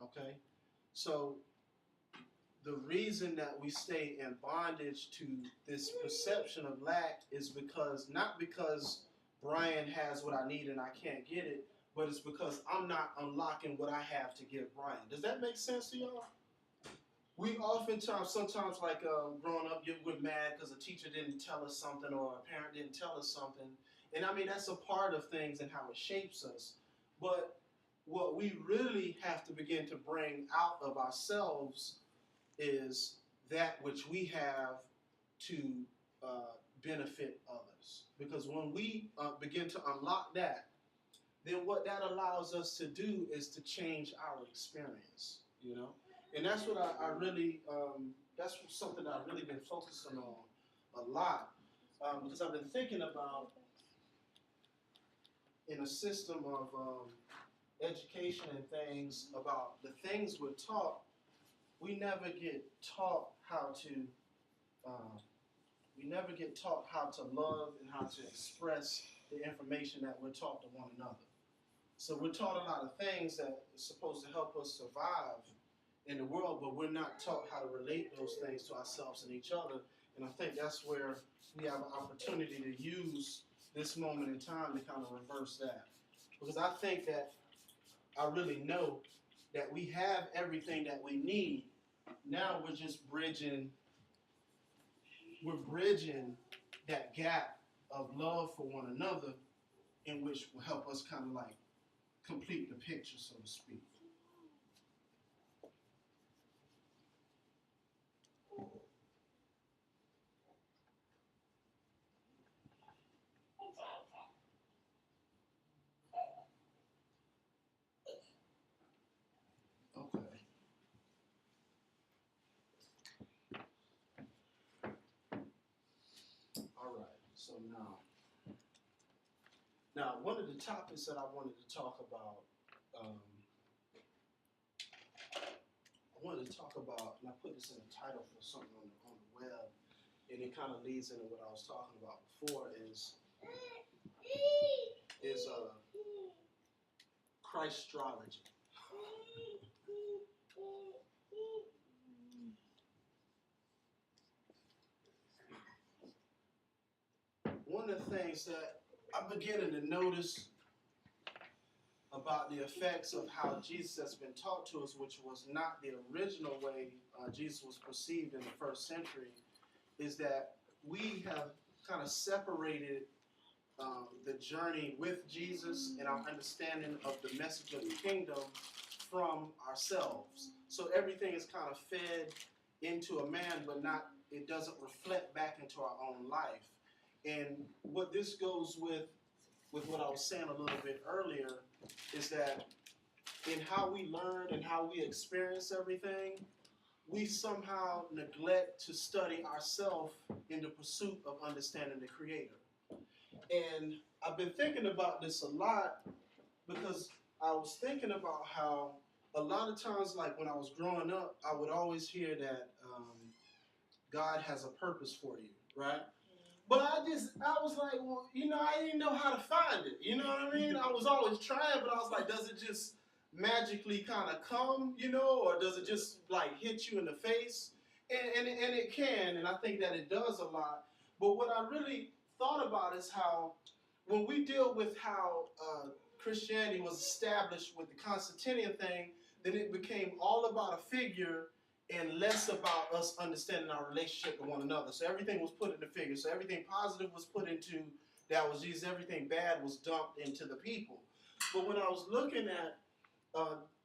Speaker 1: Okay? So the reason that we stay in bondage to this perception of lack is not because Brian has what I need and I can't get it, but it's because I'm not unlocking what I have to give Brian. Does that make sense to y'all? We sometimes like growing up, we're mad because a teacher didn't tell us something or a parent didn't tell us something. And I mean, that's a part of things and how it shapes us. But what we really have to begin to bring out of ourselves is that which we have to benefit others. Because when we begin to unlock that, then what that allows us to do is to change our experience, you know? And that's what I really, that's something that I've really been focusing on a lot. Because I've been thinking about, in a system of education and things, about the things we're taught, we never get taught how to love and how to express the information that we're taught to one another. So we're taught a lot of things that are supposed to help us survive in the world, but we're not taught how to relate those things to ourselves and each other. And I think that's where we have an opportunity to use this moment in time to kind of reverse that. Because I think that I really know that we have everything that we need. Now we're just bridging that gap of love for one another, in which will help us kind of like complete the picture, so to speak. Okay. All right. So now one of the topics that I wanted to talk about, and I put this in the title for something on the web, and it kind of leads into what I was talking about before, is Christology. One of the things that I'm beginning to notice about the effects of how Jesus has been taught to us, which was not the original way Jesus was perceived in the first century, is that we have kind of separated the journey with Jesus and our understanding of the message of the kingdom from ourselves. So everything is kind of fed into a man, but it doesn't reflect back into our own life. And what this goes with what I was saying a little bit earlier, is that in how we learn and how we experience everything, we somehow neglect to study ourselves in the pursuit of understanding the Creator. And I've been thinking about this a lot, because I was thinking about how a lot of times, like when I was growing up, I would always hear that God has a purpose for you, right? But I was like, well, you know, I didn't know how to find it. You know what I mean? I was always trying, but I was like, does it just magically kind of come, you know, or does it just like hit you in the face? And it can, and I think that it does a lot. But what I really thought about is how, when we deal with how Christianity was established with the Constantinian thing, then it became all about a figure and less about us understanding our relationship with one another. So everything was put in the figure. So everything positive was put into, that was Jesus. Everything bad was dumped into the people. But when I was looking at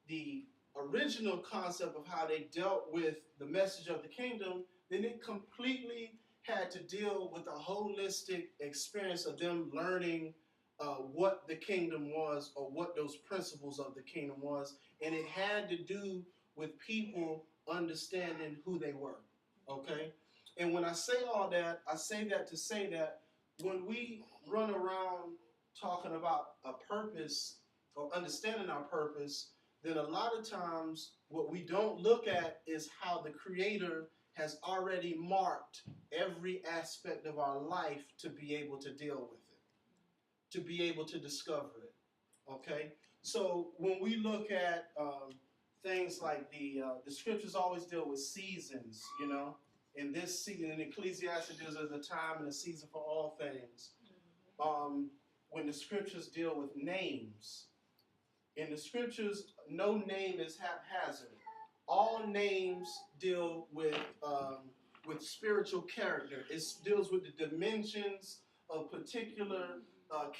Speaker 1: the original concept of how they dealt with the message of the kingdom, then it completely had to deal with a holistic experience of them learning what the kingdom was or what those principles of the kingdom was, and it had to do with people understanding who they were. Okay, and when I say all that, I say that to say that when we run around talking about a purpose or understanding our purpose, then a lot of times what we don't look at is how the Creator has already marked every aspect of our life to be able to deal with it, to be able to discover it. Okay, so when we look at things like the scriptures always deal with seasons, you know. In this season, in Ecclesiastes, there's a time and a season for all things. When the scriptures deal with names, in the scriptures, no name is haphazard. All names deal with spiritual character. It deals with the dimensions of particular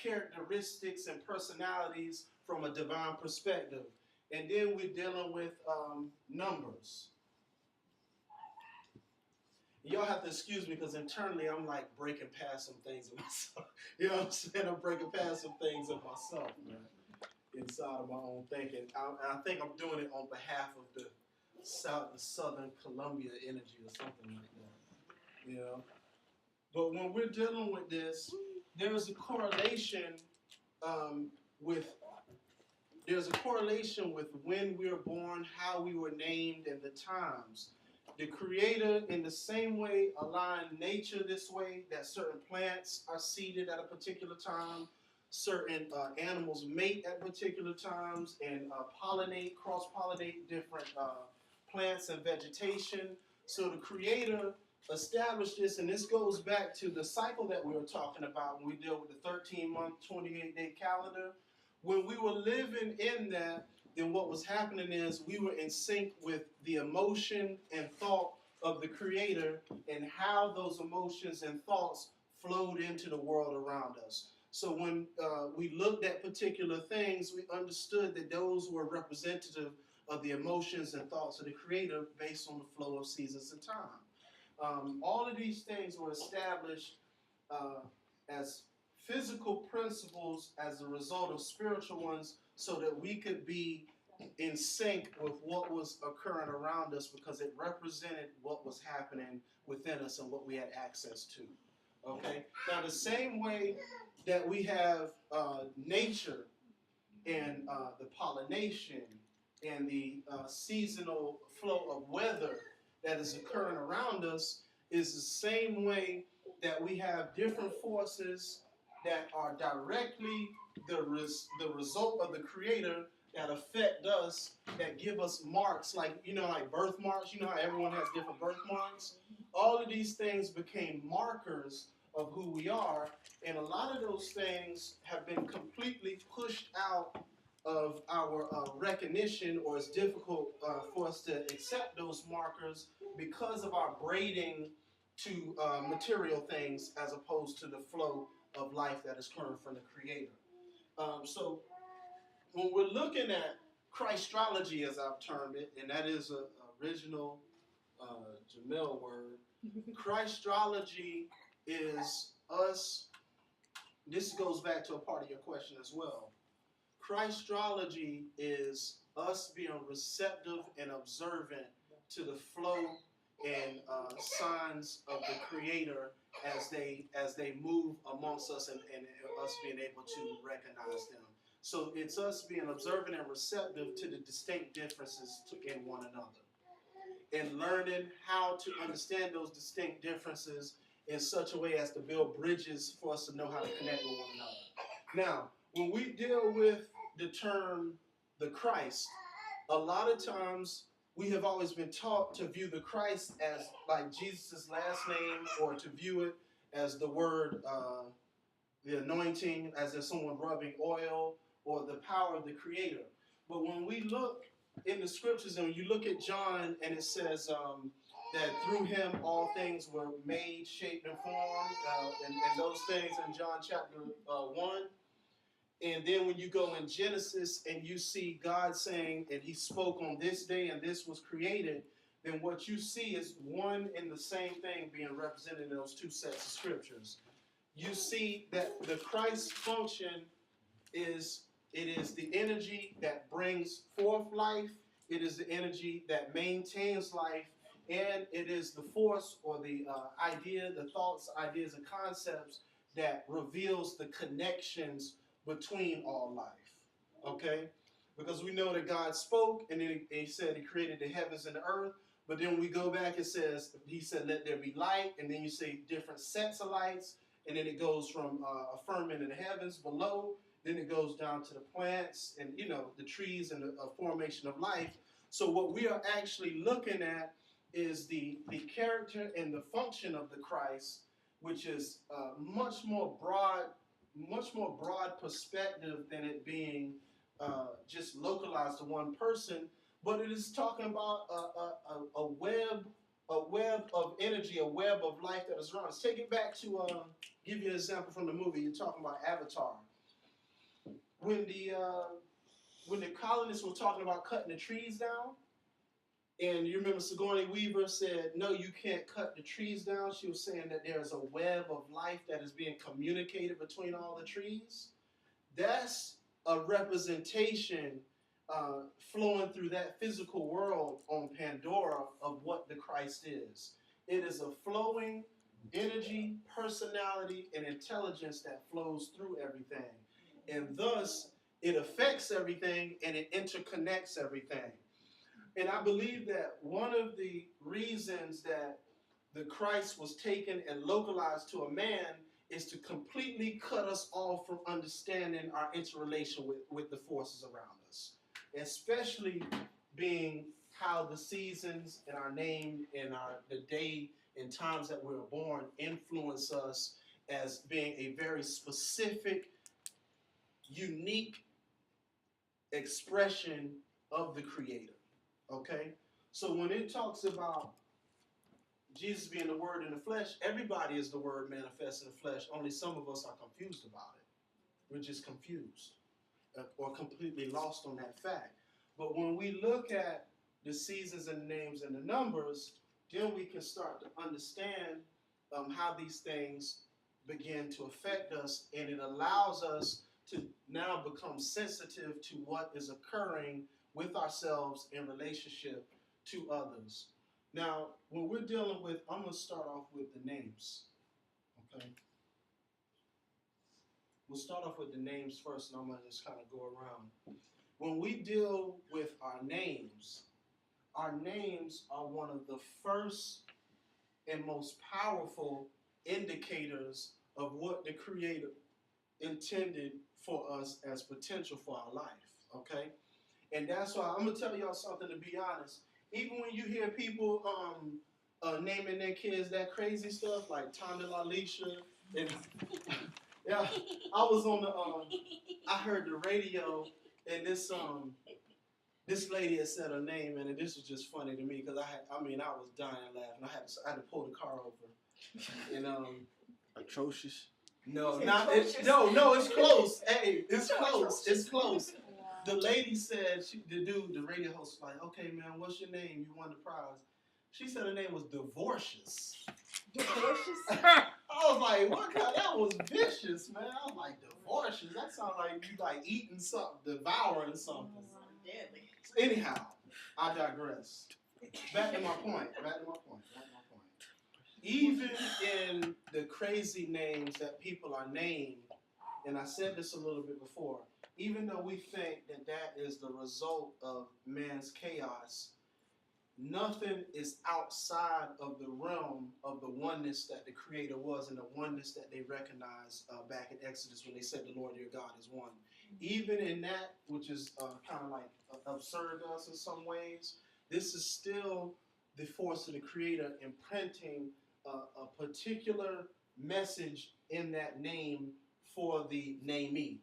Speaker 1: characteristics and personalities from a divine perspective. And then we're dealing with numbers. Y'all have to excuse me because internally I'm like breaking past some things of myself. You know what I'm saying? I'm breaking past some things of myself, man, inside of my own thinking. I think I'm doing it on behalf of the Southern Columbia energy or something like that. You know? But when we're dealing with this, there's a correlation with when we were born, how we were named, and the times. The Creator, in the same way, aligned nature this way, that certain plants are seeded at a particular time, certain animals mate at particular times, and pollinate, cross-pollinate different plants and vegetation. So the Creator established this, and this goes back to the cycle that we were talking about when we deal with the 13-month, 28-day calendar. When we were living in that, then what was happening is we were in sync with the emotion and thought of the Creator and how those emotions and thoughts flowed into the world around us. So when we looked at particular things, we understood that those were representative of the emotions and thoughts of the Creator based on the flow of seasons and time. All of these things were established as physical principles as a result of spiritual ones, so that we could be in sync with what was occurring around us, because it represented what was happening within us and what we had access to. Okay? Now, the same way that we have nature and the pollination and the seasonal flow of weather that is occurring around us, is the same way that we have different forces that are directly the result of the Creator that affect us, that give us marks, like, you know, like birthmarks. You know how everyone has different birthmarks? All of these things became markers of who we are, and a lot of those things have been completely pushed out of our recognition, or it's difficult for us to accept those markers because of our braiding to material things as opposed to the flow of life that is coming from the Creator. So when we're looking at Christology, as I've termed it, and that is an original Jamil word, Christology is us. This goes back to a part of your question as well. Christology is us being receptive and observant to the flow and signs of the Creator as they move amongst us, and us being able to recognize them. So it's us being observant and receptive to the distinct differences in one another, and learning how to understand those distinct differences in such a way as to build bridges for us to know how to connect with one another. Now, when we deal with the term the Christ, a lot of times we have always been taught to view the Christ as like Jesus' last name, or to view it as the word, the anointing, as if someone rubbing oil, or the power of the Creator. But when we look in the scriptures, and when you look at John, and it says that through him all things were made, shaped, and formed, and those things in John chapter 1. And then when you go in Genesis and you see God saying, and he spoke on this day and this was created, then what you see is one and the same thing being represented in those two sets of scriptures. you see that the Christ function is, it is the energy that brings forth life, it is the energy that maintains life, and it is the force or the idea, the thoughts, ideas, and concepts that reveals the connections between all life. Okay? Because we know that God spoke, and then he said he created the heavens and the earth. But then we go back, it says, he said, let there be light. And then you say different sets of lights. And then it goes from a firmament in the heavens below. Then it goes down to the plants and, the trees and the formation of life. So what we are actually looking at is the character and the function of the Christ, which is much more broad perspective than it being just localized to one person, but it is talking about a web of energy, a web of life that is around us. Take it back to give you an example from the movie. You're talking about Avatar. When the colonists were talking about cutting the trees down, and you remember Sigourney Weaver said, no, you can't cut the trees down. She was saying that there is a web of life that is being communicated between all the trees. That's a representation flowing through that physical world on Pandora of what the Christ is. It is a flowing energy, personality, and intelligence that flows through everything. And thus, it affects everything and it interconnects everything. And I believe that one of the reasons that the Christ was taken and localized to a man is to completely cut us off from understanding our interrelation with the forces around us, especially being how the seasons and our name and the day and times that we were born influence us as being a very specific, unique expression of the Creator. Okay? So when it talks about Jesus being the Word in the flesh, everybody is the Word manifest in the flesh. Only some of us are confused about it. We're just confused or completely lost on that fact. But when we look at the seasons and the names and the numbers, then we can start to understand how these things begin to affect us, and it allows us to now become sensitive to what is occurring with ourselves in relationship to others. Now, when we're dealing with, I'm going to start off with the names, okay? We'll start off with the names first, and I'm going to just kind of go around. When we deal with our names are one of the first and most powerful indicators of what the Creator intended for us as potential for our life, okay? And that's why I'm going to tell y'all something, to be honest. Even when you hear people naming their kids that crazy stuff, like Tanda Lalisha, and yeah, I was on I heard the radio, and this lady had said her name, and this was just funny to me because I was dying laughing. I had to pull the car over, and
Speaker 3: Atrocious.
Speaker 1: no, it's close. Hey, it's close. It's close. The lady said, the radio host was like, okay, man, what's your name? You won the prize. She said her name was Divorcious.
Speaker 2: Divorcious?
Speaker 1: I was like, what kind? That was vicious, man. I was like, Divorcious? That sounds like you like eating something, devouring something.
Speaker 2: Deadly.
Speaker 1: So anyhow, I digress. Back to my point. Even in the crazy names that people are named, and I said this a little bit before, even though we think that is the result of man's chaos, nothing is outside of the realm of the oneness that the Creator was and the oneness that they recognized back in Exodus when they said the Lord your God is one. Even in that, which is kind of like absurd to us in some ways, this is still the force of the Creator imprinting a particular message in that name for the namee,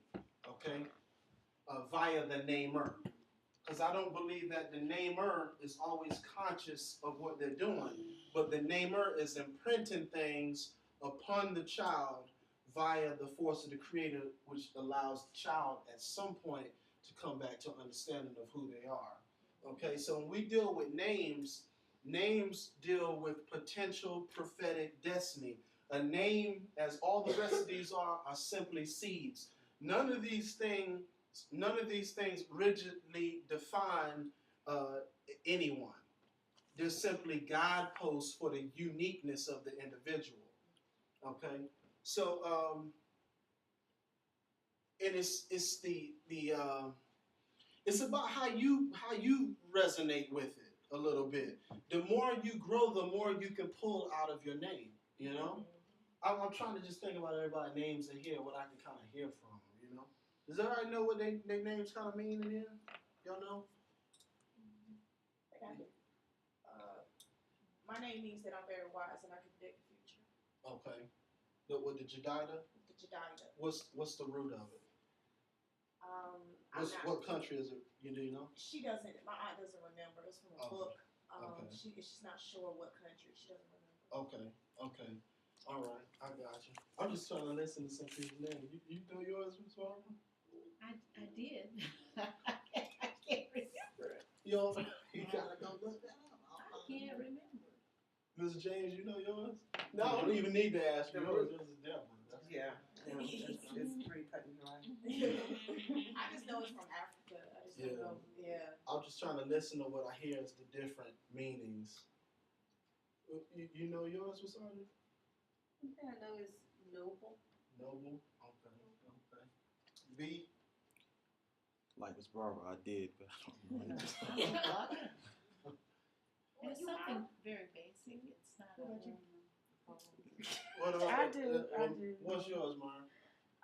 Speaker 1: okay? Via the namer. Because I don't believe that the namer is always conscious of what they're doing, but the namer is imprinting things upon the child via the force of the Creator, which allows the child at some point to come back to understanding of who they are. Okay, so when we deal with names deal with potential prophetic destiny. A name, as all the rest of these are simply seeds. None of these things rigidly define anyone. They're simply guideposts for the uniqueness of the individual. Okay, so and it's it's about how you resonate with it a little bit. The more you grow, the more you can pull out of your name. You know, I'm trying to just think about everybody's names in here, what I can kind of hear from them. You know, does everybody know what their names kind of mean in here? Y'all know?
Speaker 4: My name means that I'm very wise and I can predict the future.
Speaker 1: Okay. With the Jedidah?
Speaker 4: The Jedidah.
Speaker 1: What's the root of it? What country is it? Do you know?
Speaker 4: She doesn't. My aunt doesn't remember. It's from a book.
Speaker 1: Okay.
Speaker 4: She's not sure what country. She doesn't remember.
Speaker 1: Okay. All right. I got you. I'm just trying to listen to some people's names. You know yours, Ms. Barbara?
Speaker 2: I did. I can't remember.
Speaker 1: You gotta go look that up.
Speaker 2: I can't remember.
Speaker 1: Mr. James, you know yours? No, I don't even need to ask you. Yours is Deborah.
Speaker 5: Yeah. It's pretty cut and dry.
Speaker 4: I just know it's from Africa. I just don't know. Yeah.
Speaker 1: I'm just trying to listen to what I hear as the different meanings. You know yours, Ms. Arden?
Speaker 4: I know it's noble.
Speaker 1: Noble? Okay. B?
Speaker 3: Like Miss Barbara, I did, but I don't know.
Speaker 2: It's something very basic. It's not
Speaker 1: What about,
Speaker 6: I do.
Speaker 1: What's yours, Mara?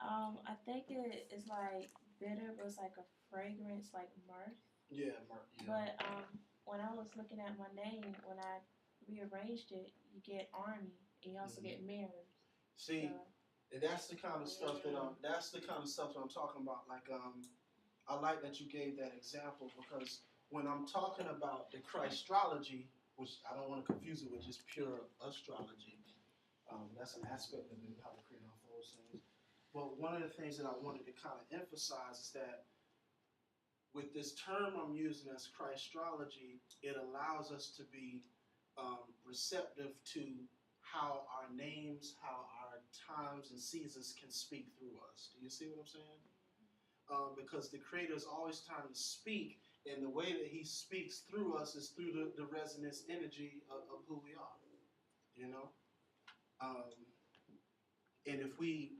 Speaker 6: I think it is like bitter, but it's like a fragrance, like mirth.
Speaker 1: Yeah, Mark. Yeah.
Speaker 6: But when I was looking at my name, when I rearranged it, you get Army, and you also get Mirrors.
Speaker 1: See, that's the kind of stuff that I'm talking about. Like, I like that you gave that example because when I'm talking about the Christology, which I don't want to confuse it with just pure astrology, that's an aspect of it, how the Creator unfolds things. But one of the things that I wanted to kind of emphasize is that with this term I'm using as Christology, it allows us to be receptive to how our names, how our times and seasons can speak through us. Do you see what I'm saying? Because the Creator is always trying to speak, and the way that He speaks through us is through the resonance energy of who we are. You know? And if we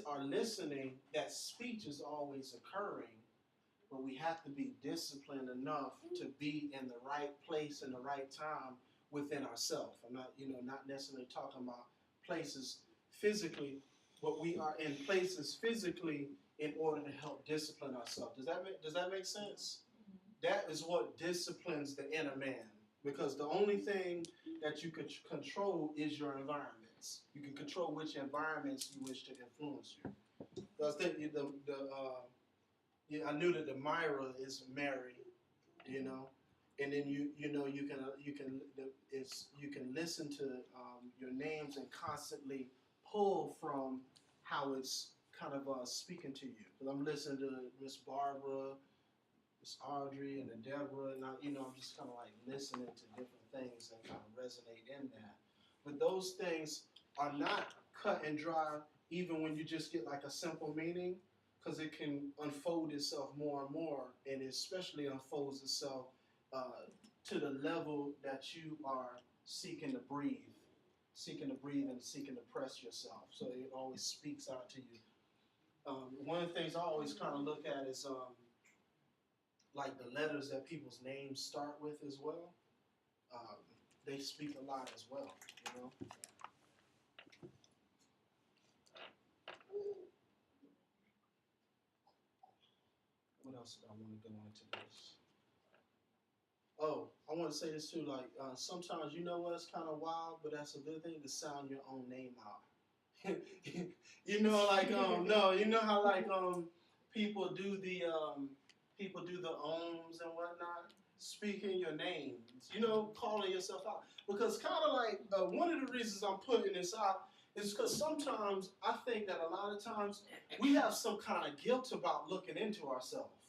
Speaker 1: are listening, that speech is always occurring, but we have to be disciplined enough to be in the right place in the right time within ourselves. I'm not, not necessarily talking about places physically, but we are in places physically in order to help discipline ourselves. Does that make sense? That is what disciplines the inner man, because the only thing that you can control is your environments. You can control which environments you wish to influence you. Because I knew that the Myra is Mary, and then you can listen to your names and constantly pull from how it's kind of speaking to you. Because I'm listening to Miss Barbara, Miss Audrey, and the Deborah, and I'm just kind of like listening to different things that kind of resonate in that. But those things are not cut and dry, even when you just get like a simple meaning, because it can unfold itself more and more, and it especially unfolds itself to the level that you are seeking to breathe and seeking to press yourself. So it always speaks out to you. One of the things I always kind of look at is like the letters that people's names start with as well. They speak a lot as well, What else did I want to go into this? Oh, I want to say this too. Like sometimes it's kind of wild, but that's a good thing to sound your own name out. How like people do the ohms and whatnot, speaking your names, calling yourself out. Because kind of like one of the reasons I'm putting this out is because sometimes I think that a lot of times we have some kind of guilt about looking into ourselves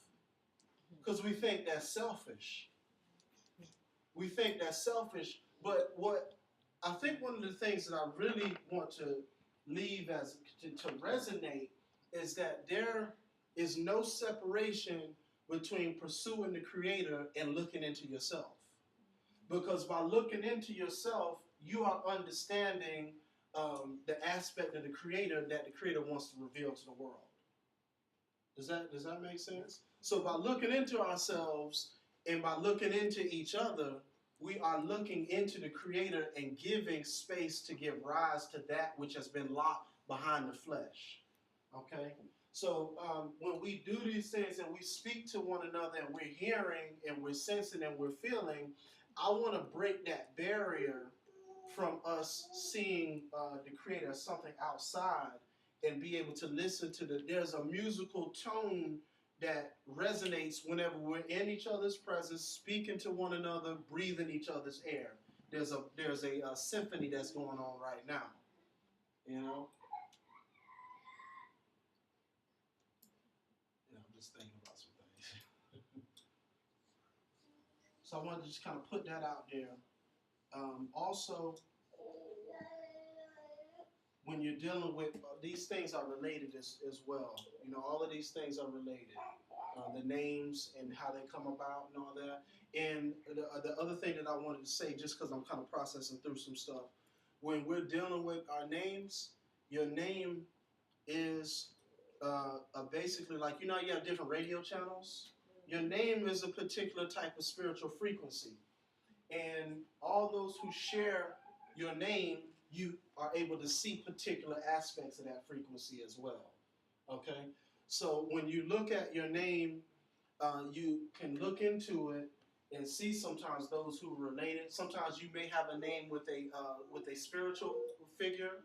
Speaker 1: because we think that's selfish. But what I think one of the things that I really want to leave as to resonate is that there is no separation between pursuing the Creator and looking into yourself. Because by looking into yourself, you are understanding the aspect of the Creator that the Creator wants to reveal to the world. Does that make sense? So by looking into ourselves and by looking into each other, we are looking into the Creator and giving space to give rise to that which has been locked behind the flesh. Okay? So when we do these things and we speak to one another and we're hearing and we're sensing and we're feeling, I want to break that barrier from us seeing the Creator as something outside and be able to listen to there's a musical tone that resonates whenever we're in each other's presence, speaking to one another, breathing each other's air. There's a symphony that's going on right now, you know? Yeah, I'm just thinking about some things. So I wanted to just kind of put that out there. Also, when you're dealing with these things are related as well. You know, all of these things are related. The names and how they come about and all that. And the other thing that I wanted to say, just because I'm kind of processing through some stuff, when we're dealing with our names, your name is basically like, you know, you have different radio channels. Your name is a particular type of spiritual frequency. And all those who share your name, you are able to see particular aspects of that frequency as well. Okay? So when you look at your name, you can look into it and see sometimes those who are related. Sometimes you may have a name with a spiritual figure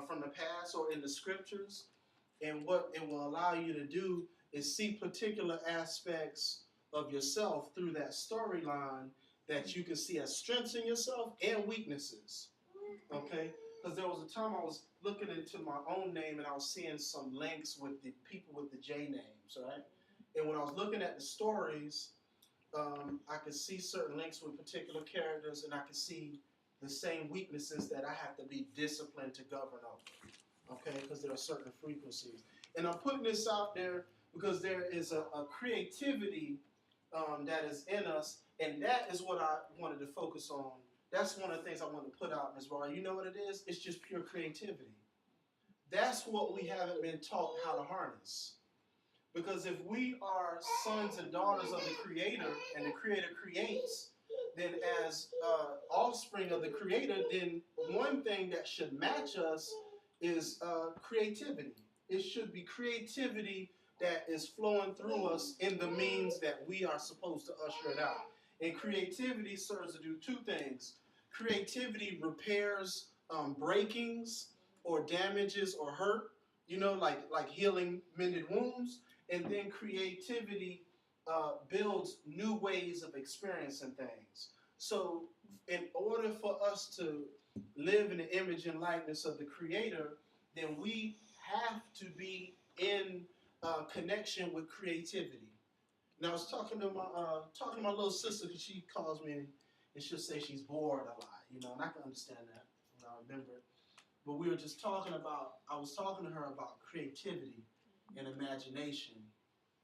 Speaker 1: from the past or in the scriptures. And what it will allow you to do is see particular aspects of yourself through that storyline that you can see as strengths in yourself and weaknesses. Okay? Because there was a time I was looking into my own name and I was seeing some links with the people with the J names, right? And when I was looking at the stories, I could see certain links with particular characters and I could see the same weaknesses that I have to be disciplined to govern over, okay? Because there are certain frequencies. And I'm putting this out there because there is a creativity that is in us, and that is what I wanted to focus on. That's one of the things I want to put out, Ms. Barr. You know what it is? It's just pure creativity. That's what we haven't been taught how to harness. Because if we are sons and daughters of the Creator, and the Creator creates, then as offspring of the Creator, then one thing that should match us is creativity. It should be creativity that is flowing through us in the means that we are supposed to usher it out. And creativity serves to do two things. Creativity repairs breakings or damages or hurt, you know, like healing mended wounds. And then creativity builds new ways of experiencing things. So in order for us to live in the image and likeness of the Creator, then we have to be in connection with creativity. Now I was talking to my little sister because she calls me and she'll say she's bored a lot, you know, and I can understand that when I remember it. But we were just talking about, I was talking to her about creativity and imagination,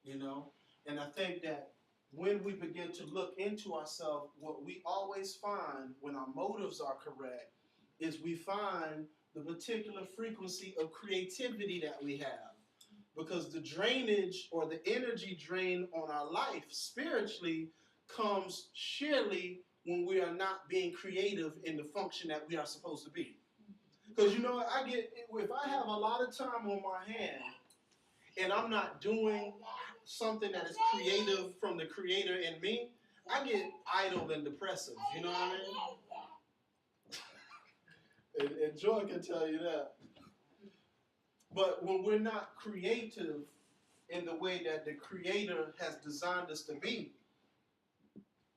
Speaker 1: you know, and I think that when we begin to look into ourselves, what we always find when our motives are correct is we find the particular frequency of creativity that we have. Because the drainage or the energy drain on our life spiritually comes surely when we are not being creative in the function that we are supposed to be. Because you know, if I have a lot of time on my hand and I'm not doing something that is creative from the Creator in me, I get idle and depressive. You know what I mean? And Joy can tell you that. But when we're not creative in the way that the Creator has designed us to be,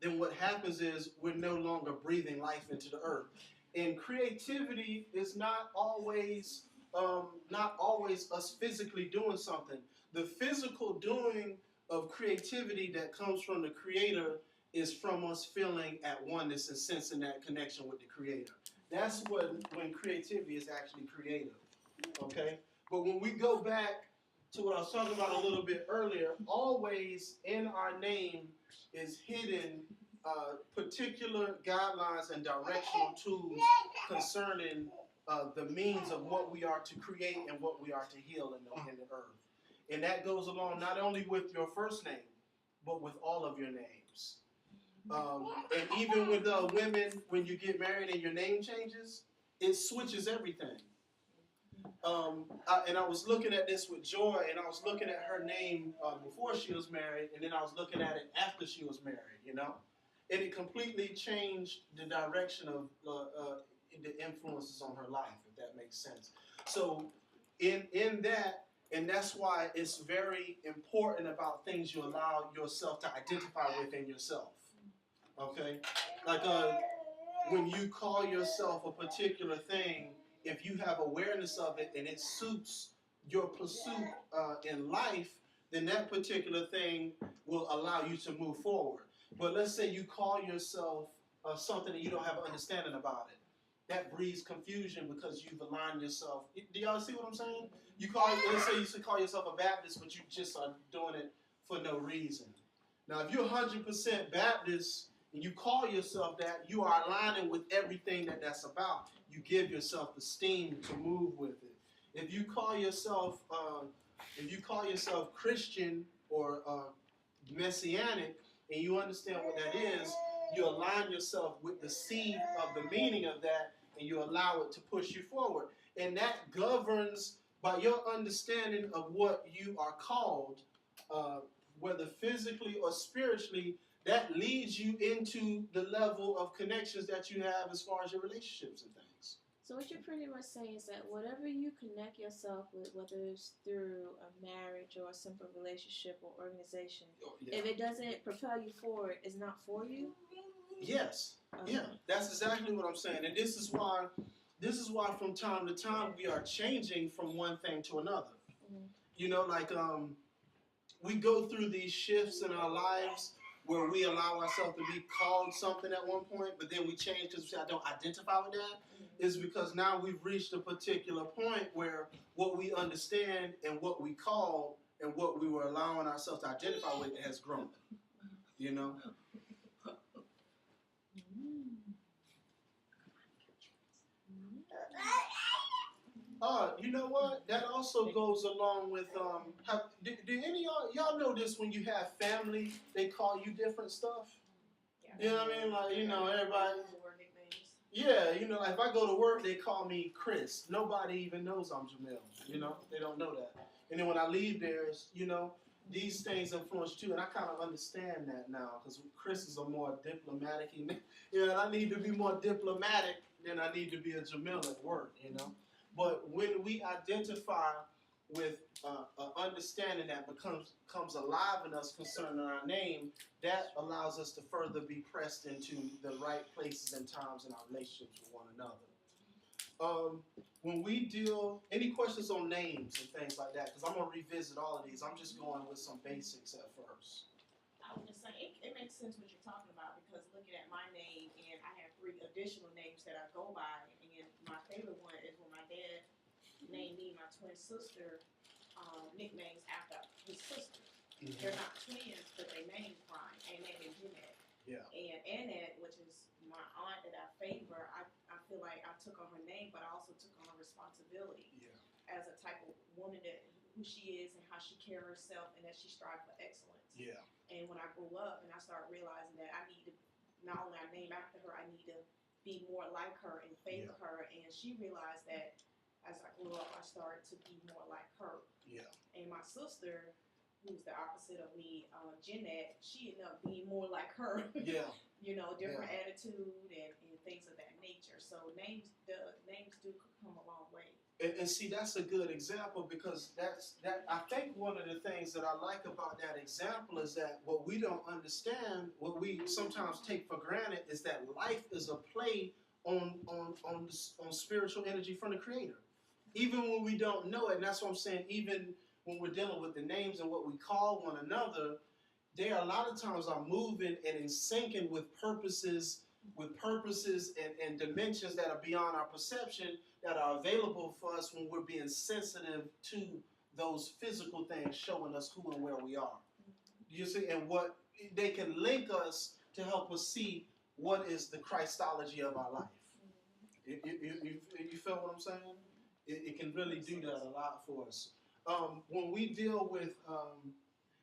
Speaker 1: then what happens is we're no longer breathing life into the earth. And creativity is not always us physically doing something. The physical doing of creativity that comes from the Creator is from us feeling at oneness and sensing that connection with the Creator. That's when creativity is actually creative. Okay? But when we go back to what I was talking about a little bit earlier, always in our name is hidden particular guidelines and directional tools concerning the means of what we are to create and what we are to heal in the earth. And that goes along not only with your first name, but with all of your names. And even with women, when you get married and your name changes, it switches everything. And I was looking at this with Joy, and I was looking at her name before she was married, and then I was looking at it after she was married, you know? And it completely changed the direction of the influences on her life, if that makes sense. So in that, and that's why it's very important about things you allow yourself to identify within yourself. Okay? Like when you call yourself a particular thing, if you have awareness of it and it suits your pursuit in life, then that particular thing will allow you to move forward. But let's say you call yourself something and you don't have an understanding about it. That breeds confusion because you've aligned yourself. Do y'all see what I'm saying? Let's say you should call yourself a Baptist, but you just are doing it for no reason. Now, if you're 100% Baptist and you call yourself that, you are aligning with everything that's about. You give yourself the steam to move with it. If you call yourself Christian or Messianic, and you understand what that is, you align yourself with the seed of the meaning of that, and you allow it to push you forward. And that governs by your understanding of what you are called, whether physically or spiritually. That leads you into the level of connections that you have as far as your relationships and things.
Speaker 6: So what you're pretty much saying is that whatever you connect yourself with, whether it's through a marriage or a simple relationship or organization, if it doesn't propel you forward, it's not for you?
Speaker 1: Yes. Yeah, that's exactly what I'm saying. And this is why from time to time we are changing from one thing to another. Mm-hmm. You know, like we go through these shifts in our lives where we allow ourselves to be called something at one point, but then we change because we say, I don't identify with that. Is because now we've reached a particular point where what we understand and what we call and what we were allowing ourselves to identify with has grown. You know? You know what? That also goes along with do any of y'all know this when you have family, they call you different stuff? Yeah. You know what I mean? Like, you know, everybody. Yeah, you know, like if I go to work, they call me Chris. Nobody even knows I'm Jamil. You know, they don't know that. And then when I leave there, you know, these things influence you too. And I kind of understand that now because Chris is a more diplomatic. You know, I need to be more diplomatic than I need to be a Jamil at work, you know. But when we identify with understanding that comes alive in us concerning our name, that allows us to further be pressed into the right places and times in our relationships with one another. When we deal, any questions on names and things like that? Because I'm going to revisit all of these. I'm just going with some basics at first.
Speaker 4: I was just saying, it makes sense what you're talking about because looking at my name, and I have 3 additional names that I go by, and my favorite one is when my dad named me and my twin sister nicknames after his sisters. Mm-hmm. They're not twins, but they named Brian, Annette and Jeanette. Yeah. And Annette, which is my aunt that I favor, I feel like I took on her name, but I also took on her responsibility as a type of woman who she is and how she carries herself and that she strives for excellence. Yeah. And when I grew up and I started realizing that I need to, not only I name after her, I need to be more like her and favor her. And she realized that as I grew up, I started to be more like her. Yeah. And my sister, who's the opposite of me, Jeanette, she ended up being more like her. Yeah. You know, different attitude and things of that nature. So names do come a long way.
Speaker 1: And see, that's a good example because I think one of the things that I like about that example is that what we don't understand, what we sometimes take for granted, is that life is a play on spiritual energy from the Creator. Even when we don't know it, and that's what I'm saying, even when we're dealing with the names and what we call one another, they a lot of times are moving and in syncing with purposes with purposes and dimensions that are beyond our perception that are available for us when we're being sensitive to those physical things showing us who and where we are. You see, and what they can link us to help us see what is the Christology of our life. You feel what I'm saying? It can really do that a lot for us. When we deal with,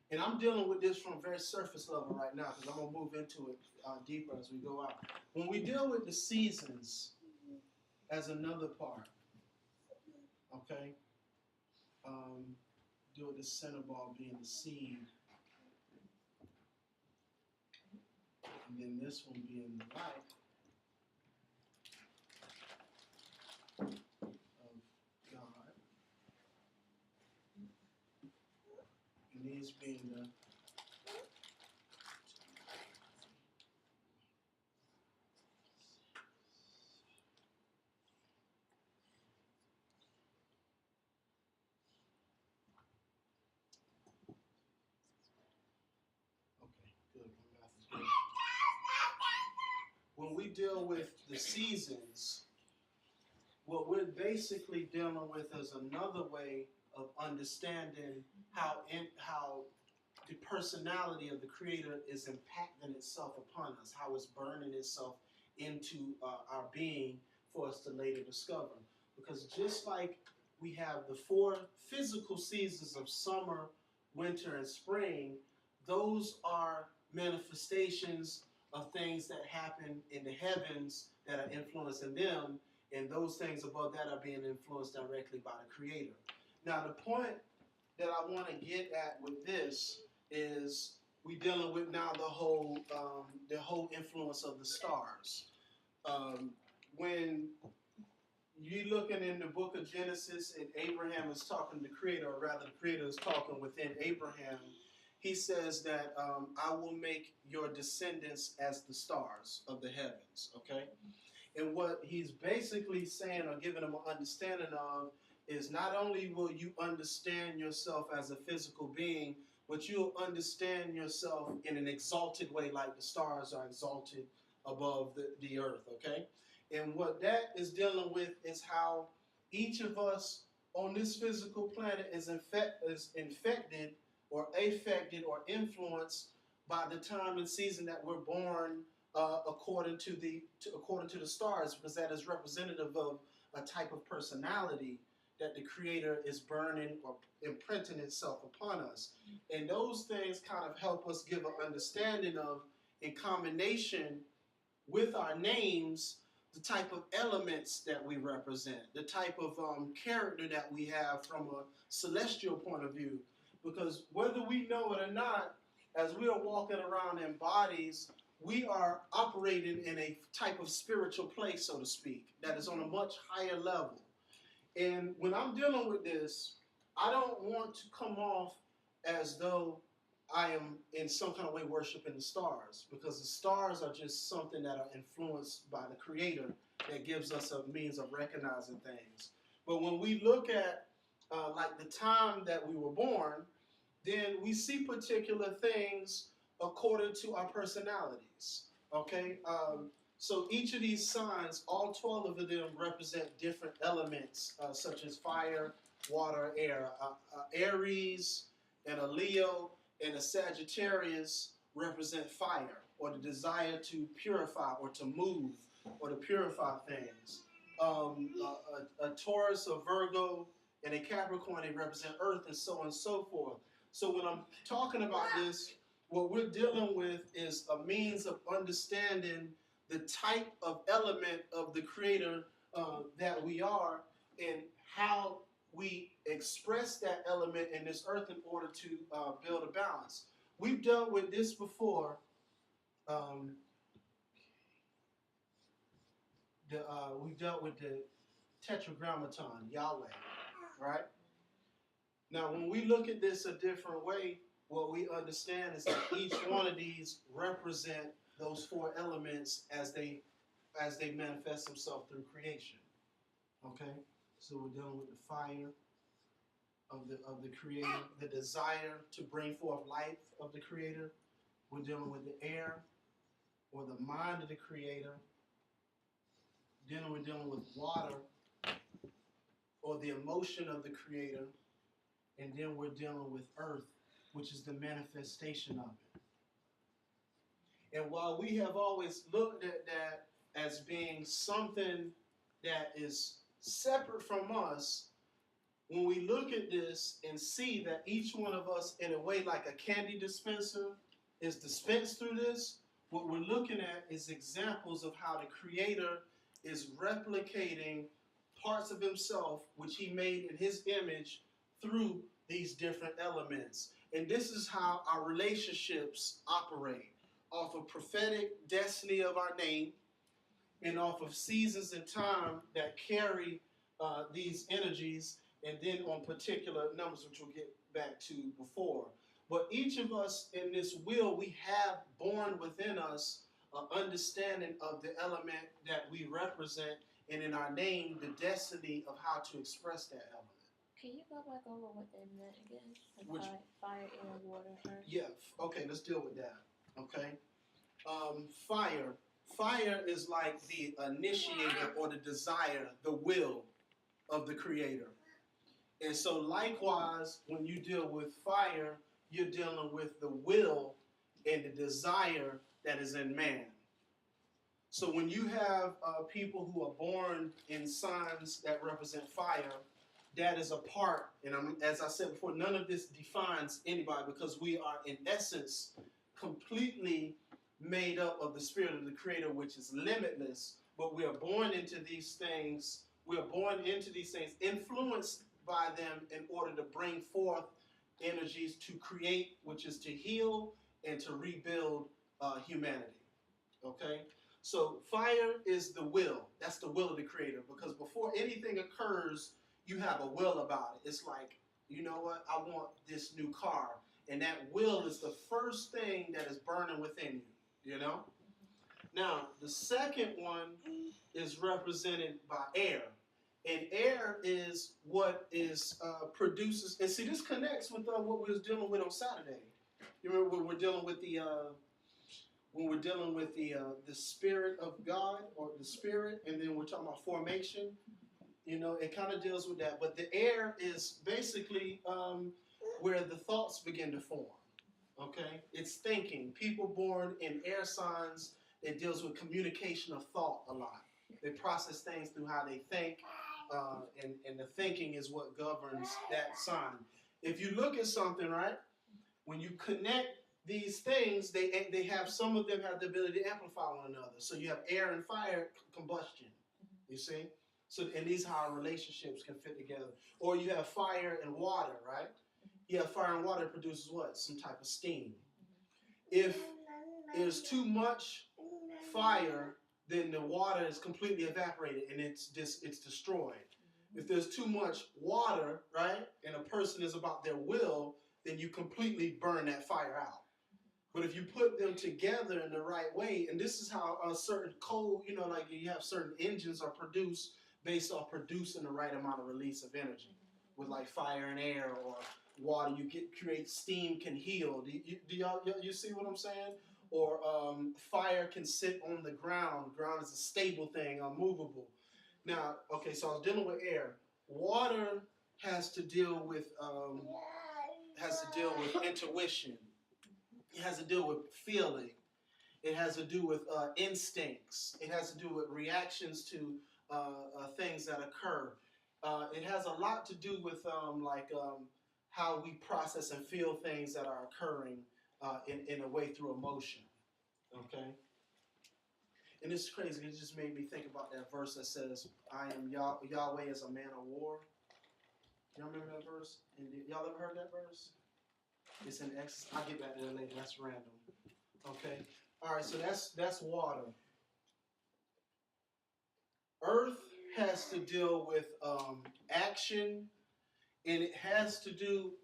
Speaker 1: and I'm dealing with this from a very surface level right now because I'm going to move into it deeper as we go out. When we deal with the seasons as another part, okay? Deal with the center ball being the seed. And then this one being the light of God. And these being the when we deal with the seasons, what we're basically dealing with is another way of understanding how the personality of the Creator is impacting itself upon us, how it's burning itself into our being for us to later discover. Because just like we have the 4 physical seasons of summer, winter, and spring, those are manifestations of things that happen in the heavens that are influencing them, and those things above that are being influenced directly by the Creator. Now, the point that I want to get at with this is we dealing with now the whole influence of the stars. When you're looking in the book of Genesis and Abraham is talking to the Creator, or rather the Creator is talking within Abraham, he says that I will make your descendants as the stars of the heavens, okay? And what he's basically saying or giving them an understanding of is not only will you understand yourself as a physical being, but you'll understand yourself in an exalted way like the stars are exalted above the earth, okay? And what that is dealing with is how each of us on this physical planet is infected or affected or influenced by the time and season that we're born according to the stars, because that is representative of a type of personality that the Creator is burning or imprinting itself upon us. And those things kind of help us give an understanding of, in combination with our names, the type of elements that we represent, the type of character that we have from a celestial point of view. Because whether we know it or not, as we are walking around in bodies, we are operating in a type of spiritual place, so to speak, that is on a much higher level. And when I'm dealing with this, I don't want to come off as though I am in some kind of way worshiping the stars, because the stars are just something that are influenced by the Creator that gives us a means of recognizing things. But when we look at like the time that we were born, then we see particular things according to our personalities, okay? So each of these signs, all 12 of them represent different elements, such as fire, water, air. Aries and a Leo and a Sagittarius represent fire, or the desire to purify or to move or to purify things. A Taurus, a Virgo, and a Capricorn, they represent earth, and so on and so forth. So when I'm talking about this, what we're dealing with is a means of understanding the type of element of the Creator that we are, and how we express that element in this earth in order to build a balance. We've dealt with this before. We've dealt with the Tetragrammaton, Yahweh, right? Now, when we look at this a different way, what we understand is that each one of these represent those 4 elements as they manifest themselves through creation. Okay, so we're dealing with the fire of the Creator, the desire to bring forth life of the Creator. We're dealing with the air, or the mind of the creator. Then we're dealing with water, or the emotion of the creator. And then we're dealing with earth, which is the manifestation of it. And while we have always looked at that as being something that is separate from us, when we look at this and see that each one of us, in a way like a candy dispenser, is dispensed through this, what we're looking at is examples of how the Creator is replicating parts of himself, which he made in his image, through these different elements. And this is how our relationships operate, off of prophetic destiny of our name, and off of seasons and time that carry these energies, and then on particular numbers, which we'll get back to before. But each of us in this wheel, we have born within us an understanding of the element that we represent, and in our name, the destiny of how to express that element.
Speaker 6: Can you go back over what they meant again? Like
Speaker 1: Which-
Speaker 6: fire, air, water, earth.
Speaker 1: Yeah, okay, let's deal with that. Okay? Fire. Fire is like the initiator or the desire, the will of the Creator. And so likewise, when you deal with fire, you're dealing with the will and the desire that is in man. So when you have people who are born in signs that represent fire, that is a part, and as I said before, none of this defines anybody, because we are in essence completely made up of the Spirit of the Creator, which is limitless, but we are born into these things, influenced by them in order to bring forth energies to create, which is to heal and to rebuild humanity. Okay? So fire is the will. That's the will of the Creator, because before anything occurs, you have a will about it. It's like, you know what? I want this new car. And that will is the first thing that is burning within you, you know? Now, the second one is represented by air. And air is what is produces, and see, this connects with what we was dealing with on Saturday. You remember when we're dealing with the Spirit of God, or the Spirit, and then we're talking about formation. You know, it kind of deals with that. But the air is basically where the thoughts begin to form. Okay? It's thinking. People born in air signs, it deals with communication of thought a lot. They process things through how they think, and the thinking is what governs that sign. If you look at something, right, when you connect these things, they have, some of them have the ability to amplify one another. So you have air and fire combustion, you see? So, and these are how relationships can fit together. Or you have fire and water, right? You have fire and water produces what? Some type of steam. If there's too much fire, then the water is completely evaporated and it's destroyed. If there's too much water, right, and a person is about their will, then you completely burn that fire out. But if you put them together in the right way, and this is how a certain coal, you know, like you have certain engines are produced based off producing the right amount of release of energy. With like fire and air or water, create steam can heal. Do y'all see what I'm saying? Or fire can sit on the ground. Ground is a stable thing, unmovable. Now, okay, so I was dealing with air. Water has to deal with intuition. It has to deal with feeling. It has to do with instincts. It has to do with reactions to things that occur. It has a lot to do with how we process and feel things that are occurring in a way through emotion. Okay? And it's crazy. It just made me think about that verse that says, I am Yahweh as a man of war. Y'all remember that verse? And y'all ever heard that verse? It's in Exodus. I'll get back to that later. That's random. Okay? All right, so that's water. Earth has to deal with action, and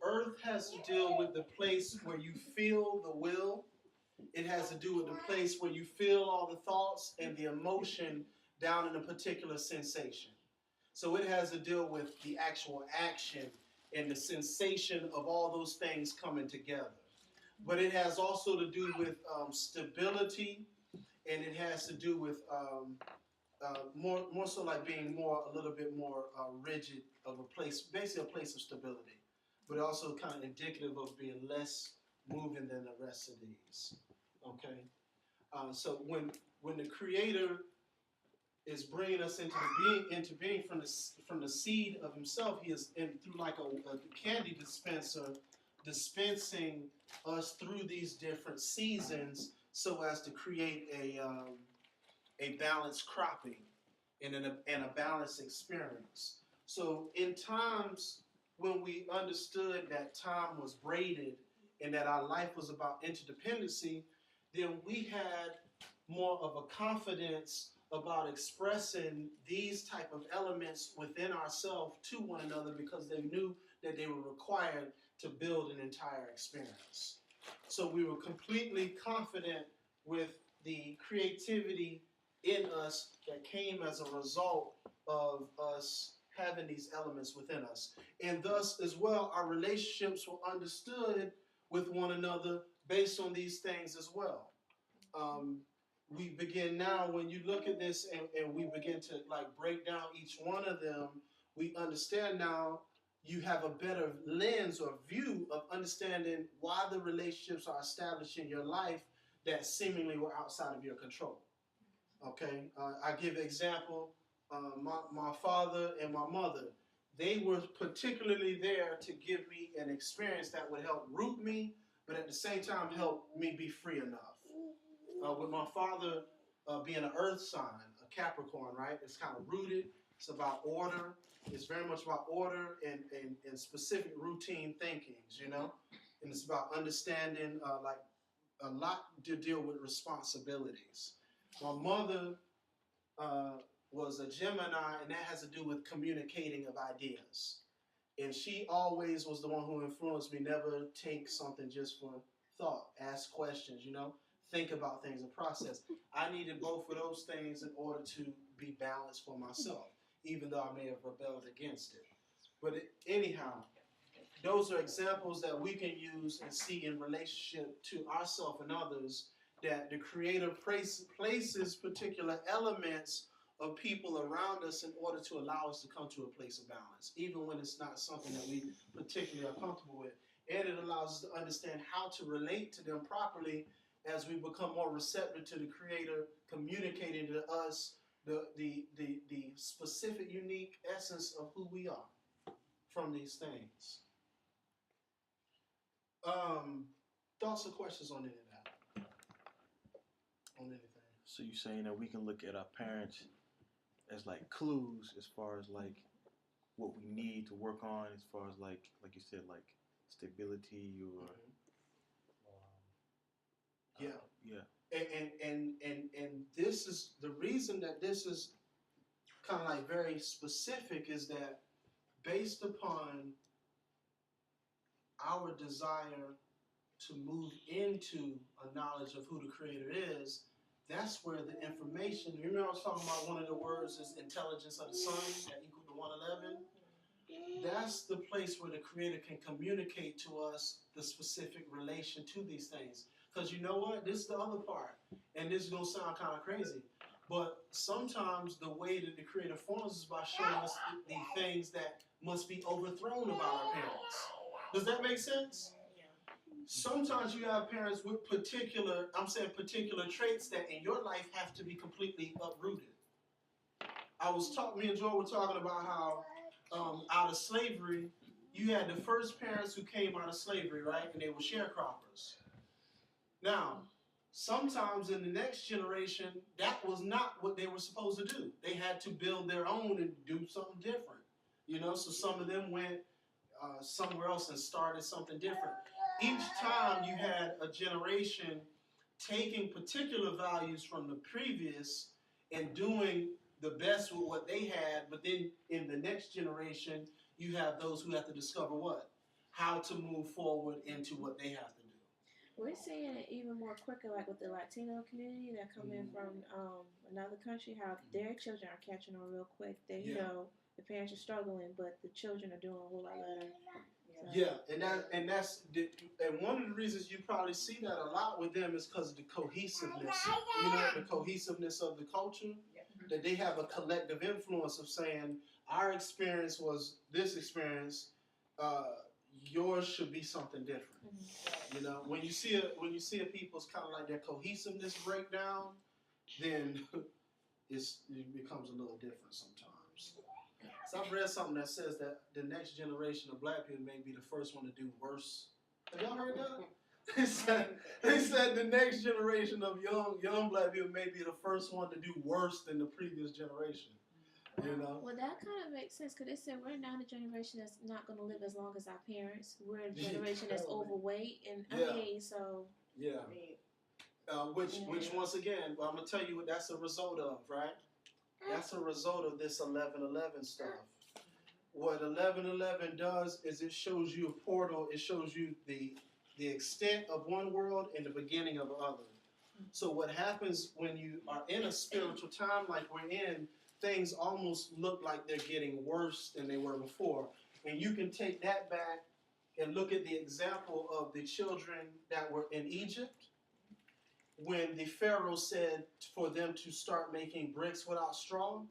Speaker 1: earth has to deal with the place where you feel the will. It has to do with the place where you feel all the thoughts and the emotion down in a particular sensation. So it has to deal with the actual action and the sensation of all those things coming together. But it has also to do with stability and it has to do with more so like being a little bit more rigid of a place, basically a place of stability, but also kind of indicative of being less moving than the rest of these. Okay, so when the Creator is bringing us into being from the seed of Himself, He is through like a candy dispenser, dispensing us through these different seasons, so as to create a balanced cropping and a balanced experience. So in times when we understood that time was braided and that our life was about interdependency, then we had more of a confidence about expressing these type of elements within ourselves to one another, because they knew that they were required to build an entire experience. So we were completely confident with the creativity in us that came as a result of us having these elements within us. And thus, as well, our relationships were understood with one another based on these things as well. We begin now, when you look at this and we begin to like break down each one of them, we understand now you have a better lens or view of understanding why the relationships are established in your life that seemingly were outside of your control. Okay, I give an example. My father and my mother, they were particularly there to give me an experience that would help root me, but at the same time help me be free enough. With my father being an earth sign, a Capricorn, right? It's kind of rooted. It's about order. It's very much about order and specific routine thinkings, you know? And it's about understanding, like a lot to deal with responsibilities. My mother was a Gemini, and that has to do with communicating of ideas. And she always was the one who influenced me, never take something just for thought, ask questions, you know? Think about things and process. I needed both of those things in order to be balanced for myself, even though I may have rebelled against it. But anyhow, those are examples that we can use and see in relationship to ourselves and others, that the Creator places particular elements of people around us in order to allow us to come to a place of balance, even when it's not something that we particularly are comfortable with. And it allows us to understand how to relate to them properly as we become more receptive to the Creator communicating to us the specific, unique essence of who we are from these things. Thoughts or questions on any of that? On anything?
Speaker 3: So you're saying that we can look at our parents as like clues as far as like what we need to work on, as far as like you said, like stability or
Speaker 1: yeah. And this is the reason that this is kind of like very specific, is that based upon our desire to move into a knowledge of who the Creator is, that's where the information, you remember I was talking about one of the words is intelligence of the sun, that equal to 111? That's the place where the Creator can communicate to us the specific relation to these things. Because you know what? This is the other part. And this is going to sound kind of crazy. But sometimes the way that the Creator forms is by showing us the things that must be overthrown about our parents. Does that make sense? Sometimes you have parents with particular traits that in your life have to be completely uprooted. Me and Joel were talking about how out of slavery, you had the first parents who came out of slavery, right? And they were sharecroppers. Now, sometimes in the next generation, that was not what they were supposed to do. They had to build their own and do something different. You know, so some of them went somewhere else and started something different. Each time you had a generation taking particular values from the previous and doing the best with what they had, but then in the next generation, you have those who have to discover what? How to move forward into what they have to do.
Speaker 6: We're seeing it even more quicker, like with the Latino community that come in from another country, how their children are catching on real quick. They, you know, the parents are struggling, but the children are doing a whole lot better.
Speaker 1: Yeah, and one of the reasons you probably see that a lot with them is because of the cohesiveness. You know, the cohesiveness of the culture. That they have a collective influence of saying our experience was this experience. Yours should be something different. You know, when you see a people's kind of like their cohesiveness break down, then it becomes a little different sometimes. So I've read something that says that the next generation of black people may be the first one to do worse. Have y'all heard that? They said the next generation of young black people may be the first one to do worse than the previous generation. You know?
Speaker 6: Well, that kind of makes sense because they said we're now the generation that's not going to live as long as our parents. We're a generation that's overweight, and I mean, so
Speaker 1: yeah. Which once again, I'm gonna tell you what that's a result of, right? That's a result of this 11:11 stuff. What 11:11 does is it shows you a portal. It shows you the extent of one world and the beginning of the other. So what happens when you are in a spiritual time like we're in, things almost look like they're getting worse than they were before. And you can take that back and look at the example of the children that were in Egypt. When the Pharaoh said for them to start making bricks without straw,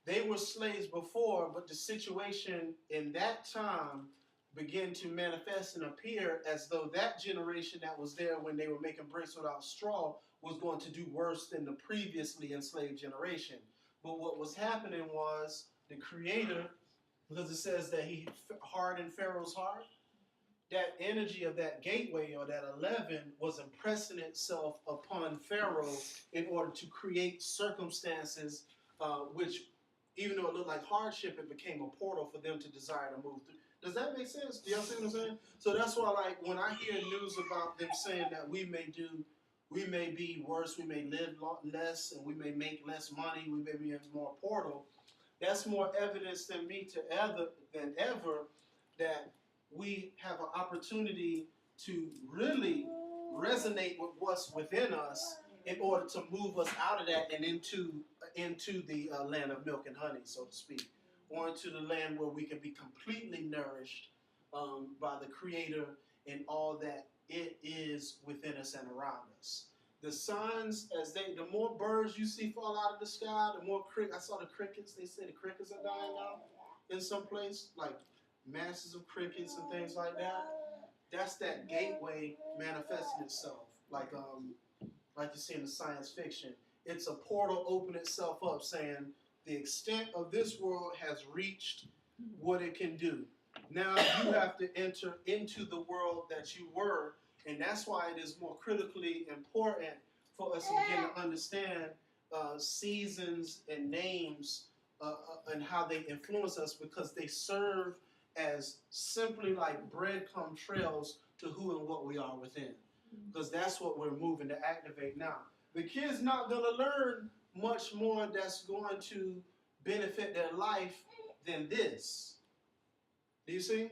Speaker 1: they were slaves before, but the situation in that time began to manifest and appear as though that generation that was there when they were making bricks without straw was going to do worse than the previously enslaved generation. But what was happening was the Creator, because it says that he hardened Pharaoh's heart, that energy of that gateway or that 11 was impressing itself upon Pharaoh in order to create circumstances which, even though it looked like hardship, it became a portal for them to desire to move through. Does that make sense? Do y'all see what I'm saying? So that's why, like, when I hear news about them saying that we may be worse, we may live less, and we may make less money, we may be in more portal, that's more evidence than ever that we have an opportunity to really resonate with what's within us in order to move us out of that and into the land of milk and honey, so to speak, or into the land where we can be completely nourished by the Creator and all that it is within us and around us. The signs, the more birds you see fall out of the sky, the more I saw the crickets. They say the crickets are dying out in some place, like masses of crickets and things like that. That's that gateway manifesting itself, like you see in the science fiction. It's a portal opening itself up, saying the extent of this world has reached what it can do. Now you have to enter into the world that you were, and that's why it is more critically important for us to begin to understand seasons and names and how they influence us, because they serve as simply like breadcrumb trails to who and what we are within. Because that's what we're moving to activate now. The kid's not going to learn much more that's going to benefit their life than this. Do you see?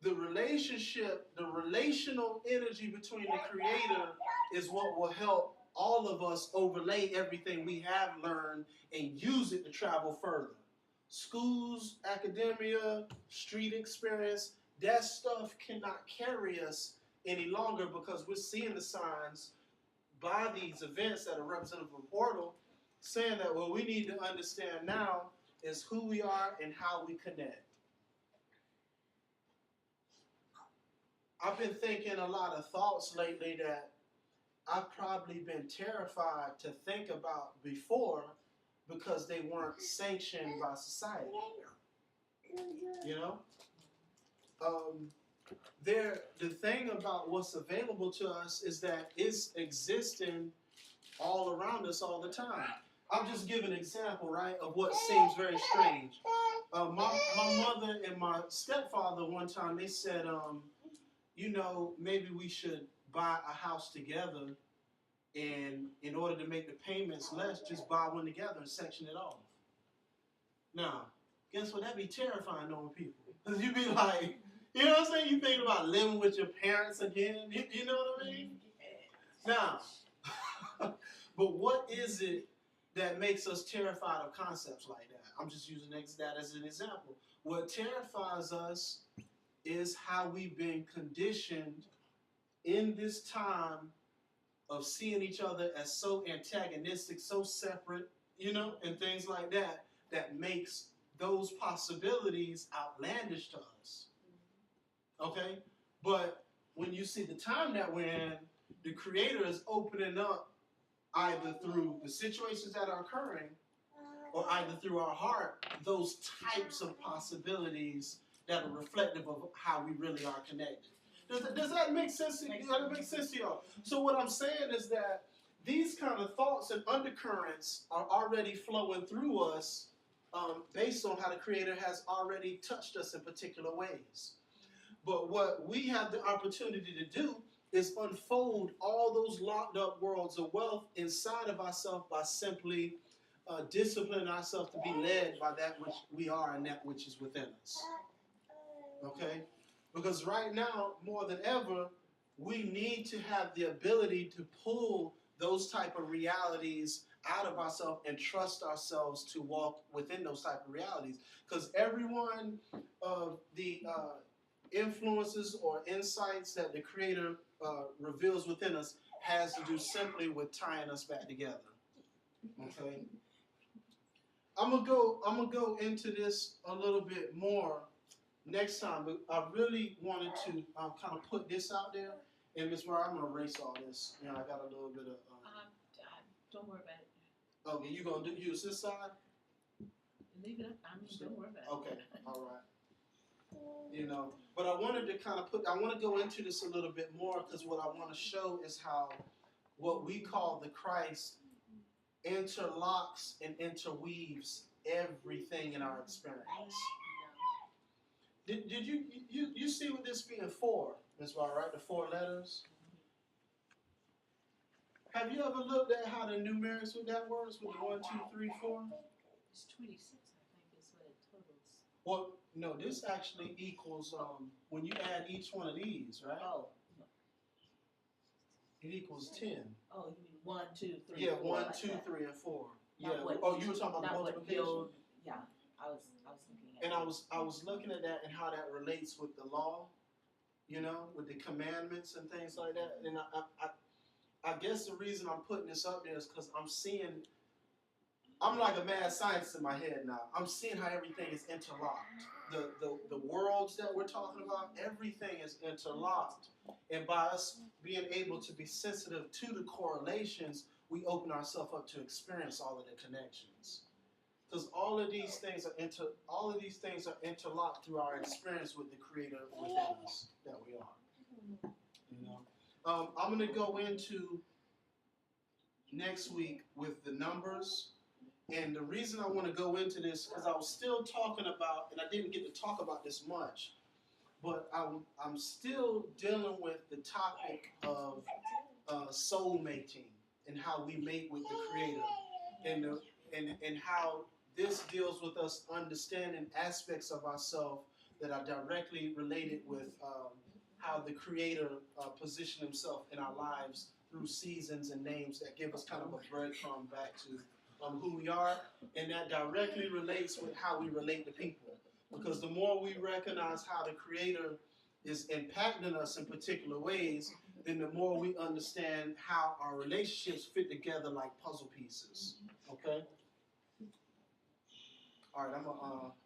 Speaker 1: The relationship, the relational energy between the Creator is what will help all of us overlay everything we have learned and use it to travel further. Schools, academia, street experience, that stuff cannot carry us any longer, because we're seeing the signs by these events that are representative of portal, saying that what we need to understand now is who we are and how we connect. I've been thinking a lot of thoughts lately that I've probably been terrified to think about before, because they weren't sanctioned by society. You know? The thing about what's available to us is that it's existing all around us all the time. I'll just give an example, right, of what seems very strange. My mother and my stepfather one time, they said, maybe we should buy a house together, and in order to make the payments less, just buy one together and section it off. Now, guess what? That'd be terrifying on people. Because you'd be like, you know what I'm saying? You think about living with your parents again. You know what I mean? Now, but what is it that makes us terrified of concepts like that? I'm just using that as an example. What terrifies us is how we've been conditioned in this time of seeing each other as so antagonistic, so separate, and things like that, that makes those possibilities outlandish to us. Okay? But when you see the time that we're in, the Creator is opening up either through the situations that are occurring or either through our heart, those types of possibilities that are reflective of how we really are connected. Does that make sense to you? Does that make sense to y'all? So what I'm saying is that these kind of thoughts and undercurrents are already flowing through us based on how the Creator has already touched us in particular ways. But what we have the opportunity to do is unfold all those locked up worlds of wealth inside of ourselves by simply disciplining ourselves to be led by that which we are and that which is within us. Okay? Because right now, more than ever, we need to have the ability to pull those type of realities out of ourselves and trust ourselves to walk within those type of realities. Because every one of the influences or insights that the Creator reveals within us has to do simply with tying us back together. Okay? I'm gonna go into this a little bit more next time, but I really wanted to kind of put this out there. And Ms. Mara, I'm gonna erase all this. I got a little bit of.
Speaker 2: Don't worry about it.
Speaker 1: Okay, you gonna use this side?
Speaker 2: Leave it up. Don't worry about it.
Speaker 1: Okay, all right. But I wanted to kind of I want to go into this a little bit more because what I want to show is how what we call the Christ interlocks and interweaves everything in our experience. Did you see what this being for, Ms. Barr, right? The 4 letters? Have you ever looked at how the numerics with that works with the 1, 2, 3, 4?
Speaker 2: It's 26, I think, is what it totals.
Speaker 1: Well, no, this actually equals when you add each one of these, right?
Speaker 2: Oh. No.
Speaker 1: It equals 10.
Speaker 2: Oh, you mean 1, 2, 3,
Speaker 1: Yeah,
Speaker 2: 4.
Speaker 1: 1,
Speaker 2: like
Speaker 1: 2,
Speaker 2: that.
Speaker 1: 3, and 4.
Speaker 2: Not
Speaker 1: Yeah.
Speaker 2: what-
Speaker 1: Oh, you were talking about
Speaker 2: not
Speaker 1: the
Speaker 2: what
Speaker 1: multiplication.
Speaker 2: build. Yeah, I was looking at.
Speaker 1: And I was looking at that and how that relates with the law, with the commandments and things like that. And I guess the reason I'm putting this up there is because I'm like a mad scientist in my head now. I'm seeing how everything is interlocked. The worlds that we're talking about, everything is interlocked. And by us being able to be sensitive to the correlations, we open ourselves up to experience all of the connections. Because all of these things are interlocked through our experience with the Creator within us that we are. I'm going to go into next week with the numbers. And the reason I want to go into this, because I was still talking about, and I didn't get to talk about this much, but I'm still dealing with the topic of soul mating and how we mate with the Creator, and how this deals with us understanding aspects of ourselves that are directly related with how the Creator positioned Himself in our lives through seasons and names that give us kind of a breadcrumb back to who we are, and that directly relates with how we relate to people. Because the more we recognize how the Creator is impacting us in particular ways, then the more we understand how our relationships fit together like puzzle pieces. Okay? All right,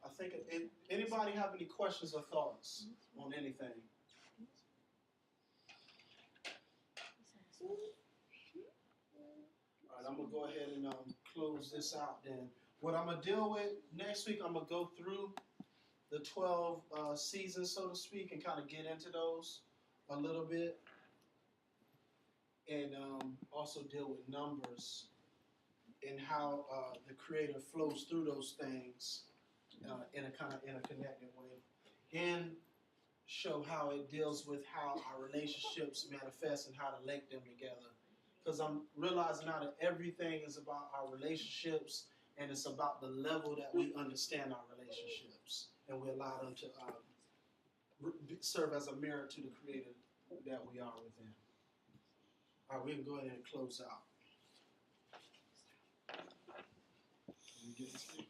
Speaker 1: I think, anybody have any questions or thoughts on anything? All right, I'm going to go ahead and close this out then. What I'm going to deal with next week, I'm going to go through the 12 seasons, so to speak, and kind of get into those a little bit. And also deal with numbers and how the Creator flows through those things in a kind of interconnected way. And show how it deals with how our relationships manifest and how to link them together. Because I'm realizing now that everything is about our relationships, and it's about the level that we understand our relationships, and we allow them to serve as a mirror to the Creator that we are within. All right, we can go ahead and close out. Can you get this thing?